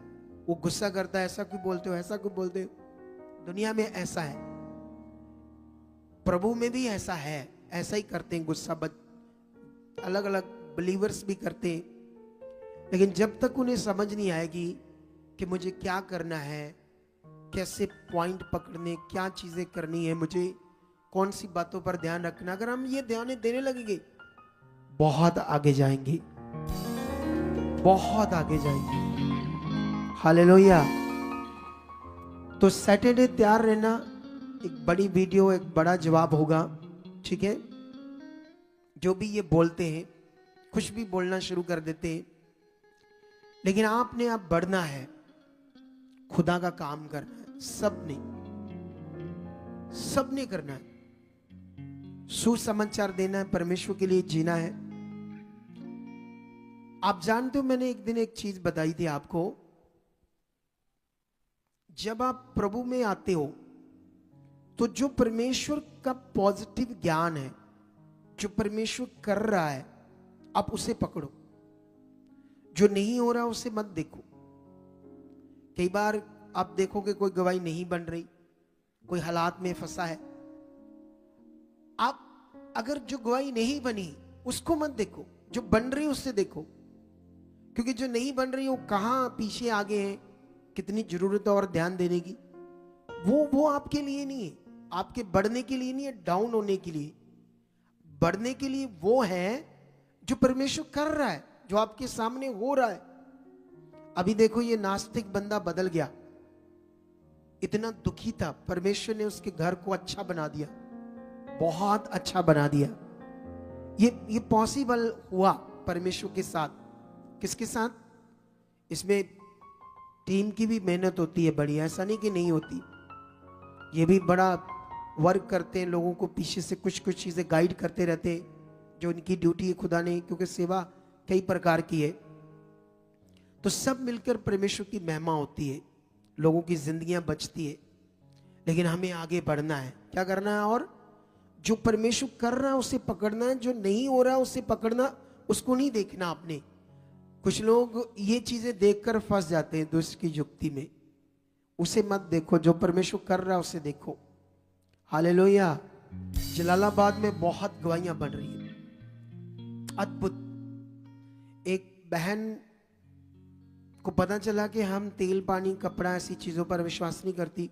वो गुस्सा करता है, ऐसा क्यों बोलते हो, ऐसा क्यों बोलते हो। दुनिया में ऐसा है, प्रभु में भी ऐसा है, ऐसा ही करते हैं गुस्सा। अलग अलग बिलीवर्स भी करते हैं। लेकिन जब तक उन्हें समझ नहीं आएगी कि मुझे क्या करना है, कैसे पॉइंट पकड़ने, क्या चीजें करनी है, मुझे कौन सी बातों पर ध्यान रखना, अगर हम ये ध्यान देने लगेंगे बहुत आगे जाएंगे, बहुत आगे जाएंगे। हालेलुया। तो सैटरडे तैयार रहना, एक बड़ी वीडियो, एक बड़ा जवाब होगा, ठीक है। जो भी ये बोलते हैं, कुछ भी बोलना शुरू कर देते हैं, लेकिन आपने अब बढ़ना है, खुदा का काम करना है। सबने करना है। सुसमाचार देना है, परमेश्वर के लिए जीना है। आप जानते हो, मैंने एक दिन एक चीज बताई थी आपको। जब आप प्रभु में आते हो तो जो परमेश्वर का पॉजिटिव ज्ञान है, जो परमेश्वर कर रहा है, आप उसे पकड़ो। जो नहीं हो रहा उसे मत देखो। कई बार आप देखोगे कोई गवाही नहीं बन रही, कोई हालात में फंसा है, आप अगर जो गवाही नहीं बनी उसको मत देखो, जो बन रही उससे देखो। क्योंकि जो नहीं बन रही वो कहां पीछे आगे है, कितनी जरूरत है और ध्यान देने की, वो आपके लिए नहीं है, आपके बढ़ने के लिए नहीं है, डाउन होने के लिए। बढ़ने के लिए वो है जो परमेश्वर कर रहा है, जो आपके सामने हो रहा है। अभी देखो ये नास्तिक बंदा बदल गया, इतना दुखी था, परमेश्वर ने उसके घर को अच्छा बना दिया, बहुत अच्छा बना दिया। ये पॉसिबल हुआ परमेश्वर के साथ। किसके साथ? इसमें टीम की भी मेहनत होती है बड़ी, ऐसा नहीं कि नहीं होती। ये भी बड़ा वर्क करते हैं, लोगों को पीछे से कुछ कुछ चीजें गाइड करते रहते हैं, जो उनकी ड्यूटी है खुदा ने, क्योंकि सेवा कई प्रकार की है। तो सब मिलकर परमेश्वर की महिमा होती है, लोगों की जिंदगियां बचती है। लेकिन हमें आगे बढ़ना है, क्या करना है? और जो परमेश्वर कर रहा है उसे पकड़ना है, जो नहीं हो रहा है उसे पकड़ना, उसको नहीं देखना आपने। कुछ लोग ये चीजें देखकर फंस जाते हैं दुष्ट की युक्ति में। उसे मत देखो, जो परमेश्वर कर रहा है उसे देखो। हालेलुया। जलालाबाद में बहुत गवाहियां बन रही है, अद्भुत। एक बहन को पता चला कि हम तेल पानी कपड़ा ऐसी चीजों पर विश्वास नहीं करती,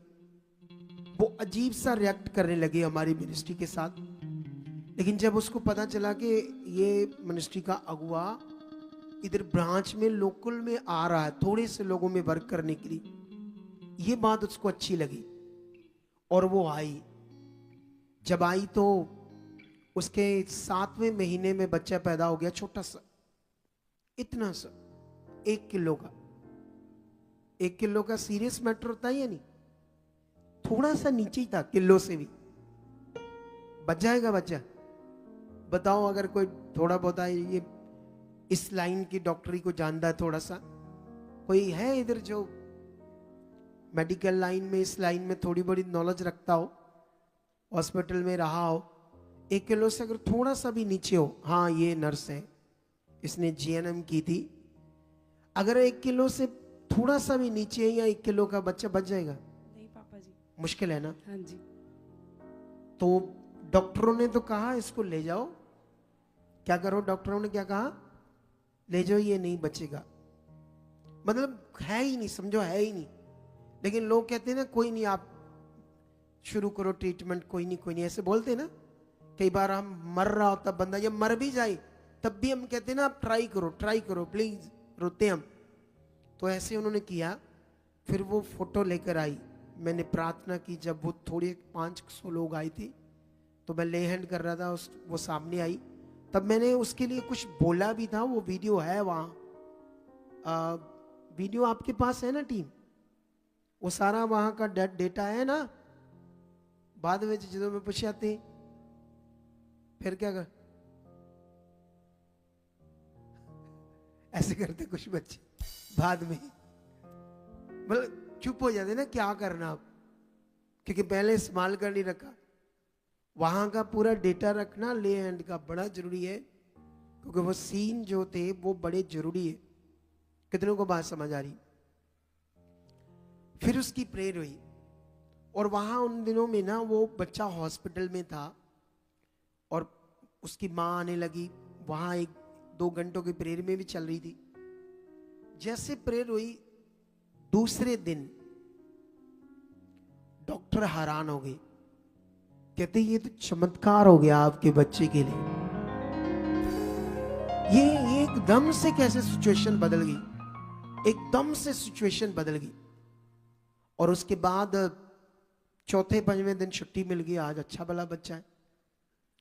वो अजीब सा रिएक्ट करने लगी हमारी मिनिस्ट्री के साथ। लेकिन जब उसको पता चला कि ये मिनिस्ट्री का अगुआ इधर ब्रांच में लोकल में आ रहा है थोड़े से लोगों में वर्क करने के लिए, ये बात उसको अच्छी लगी और वो आई। जब आई तो उसके 7वें महीने में बच्चा पैदा हो गया, छोटा सा, इतना सा, 1 किलो का। 1 किलो का सीरियस मैटर होता है या नहीं? थोड़ा सा नीचे ही था, किलो से भी बच जाएगा बच्चा। बताओ, अगर कोई थोड़ा बहुत ये इस लाइन की डॉक्टरी को जानता है, थोड़ा सा कोई है इधर जो मेडिकल लाइन में, इस लाइन में थोड़ी बड़ी नॉलेज रखता हो, हॉस्पिटल में रहा हो, 1 किलो से अगर थोड़ा सा भी नीचे हो, हाँ ये नर्स है, इसने जीएनएम की थी, अगर 1 किलो से थोड़ा सा भी नीचे है या 1 किलो का बच्चा बच जाएगा? नहीं पापा जी। मुश्किल है ना? हाँ जी। तो डॉक्टरों ने तो कहा इसको ले जाओ। क्या करो? डॉक्टरों ने क्या कहा? ले जाओ, ये नहीं बचेगा। मतलब है ही नहीं, समझो है ही नहीं। लेकिन लोग कहते हैं ना, कोई नहीं, आप शुरू करो ट्रीटमेंट, कोई नहीं कोई नहीं, ऐसे बोलते हैं ना। कई बार हम मर रहा होता बंदा, या मर भी जाए तब भी हम कहते हैं ना, आप ट्राई करो प्लीज, रोते हम। तो ऐसे उन्होंने किया। फिर वो फोटो लेकर आई, मैंने प्रार्थना की। जब वो थोड़ी 500 लोग आए थे तो मैं ले हैंड कर रहा था, वो सामने आई, तब मैंने उसके लिए कुछ बोला भी था। वो वीडियो है वहाँ, वीडियो आपके पास है ना टीम? वो सारा वहाँ का डेटा है ना? बाद में चीजों में पूछ जाते फिर क्या कर, ऐसे करते कुछ बच्चे बाद में, मतलब चुप हो जाते ना, क्या करना अब, क्योंकि पहले इस्तेमाल कर नहीं रखा। वहां का पूरा डेटा रखना ले हैंड का बड़ा जरूरी है, क्योंकि वो सीन जो थे वो बड़े जरूरी है। कितनों को बात समझ आ रही? फिर उसकी प्रेयर हुई, और वहां उन दिनों में ना वो बच्चा हॉस्पिटल में था और उसकी माँ आने लगी। वहां 1-2 घंटों की प्रेयर में भी चल रही थी। जैसे प्रेयर हुई, दूसरे दिन डॉक्टर हैरान हो गए, कहते ये तो चमत्कार हो गया आपके बच्चे के लिए। ये एकदम से कैसे सिचुएशन बदल गई, एकदम से सिचुएशन बदल गई। और उसके बाद 4-5वें दिन छुट्टी मिल गई। आज अच्छा भला बच्चा है।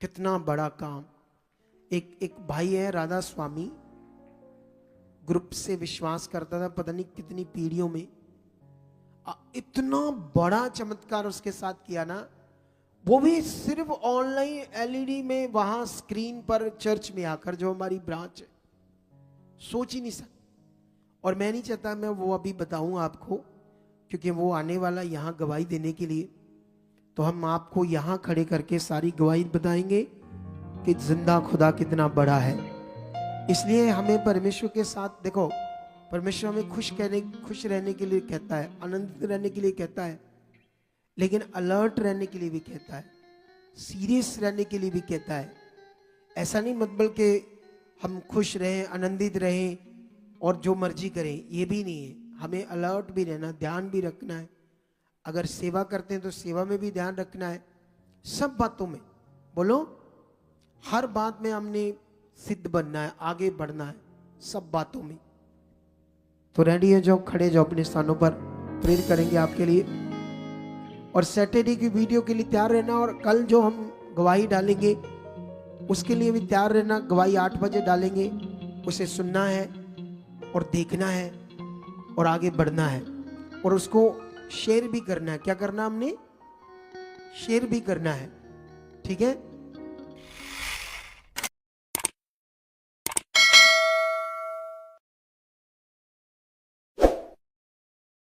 कितना बड़ा काम। एक भाई है राधा स्वामी, ग्रुप से विश्वास करता था पता नहीं कितनी पीढ़ियों में। इतना बड़ा चमत्कार उसके साथ किया ना, वो भी सिर्फ ऑनलाइन एलईडी में, वहां स्क्रीन पर चर्च में आकर, जो हमारी ब्रांच है, सोच ही नहीं सकते। और मैं नहीं चाहता मैं वो अभी बताऊं आपको, क्योंकि वो आने वाला यहाँ गवाही देने के लिए। तो हम आपको यहाँ खड़े करके सारी गवाही बताएंगे कि जिंदा खुदा कितना बड़ा है। इसलिए हमें परमेश्वर के साथ, देखो, परमेश्वर हमें खुश रहने के लिए कहता है, आनंदित रहने के लिए कहता है, लेकिन अलर्ट रहने के लिए भी कहता है, सीरियस रहने के लिए भी कहता है। ऐसा नहीं मतलब कि हम खुश रहें, आनंदित रहें और जो मर्जी करें, ये भी नहीं है। हमें अलर्ट भी रहना, ध्यान भी रखना है। अगर सेवा करते हैं तो सेवा में भी ध्यान रखना है। सब बातों में, बोलो, हर बात में हमने सिद्ध बनना है, आगे बढ़ना है, सब बातों में। तो रेडी है, जाओ, खड़े जाओ अपने स्थानों पर, प्रेयर करेंगे आपके लिए। और सैटरडे की वीडियो के लिए तैयार रहना, और कल जो हम गवाही डालेंगे उसके लिए भी तैयार रहना। गवाही 8 बजे डालेंगे, उसे सुनना है और देखना है और आगे बढ़ना है, और उसको शेयर भी करना है। क्या करना, हमने शेयर भी करना है, ठीक है।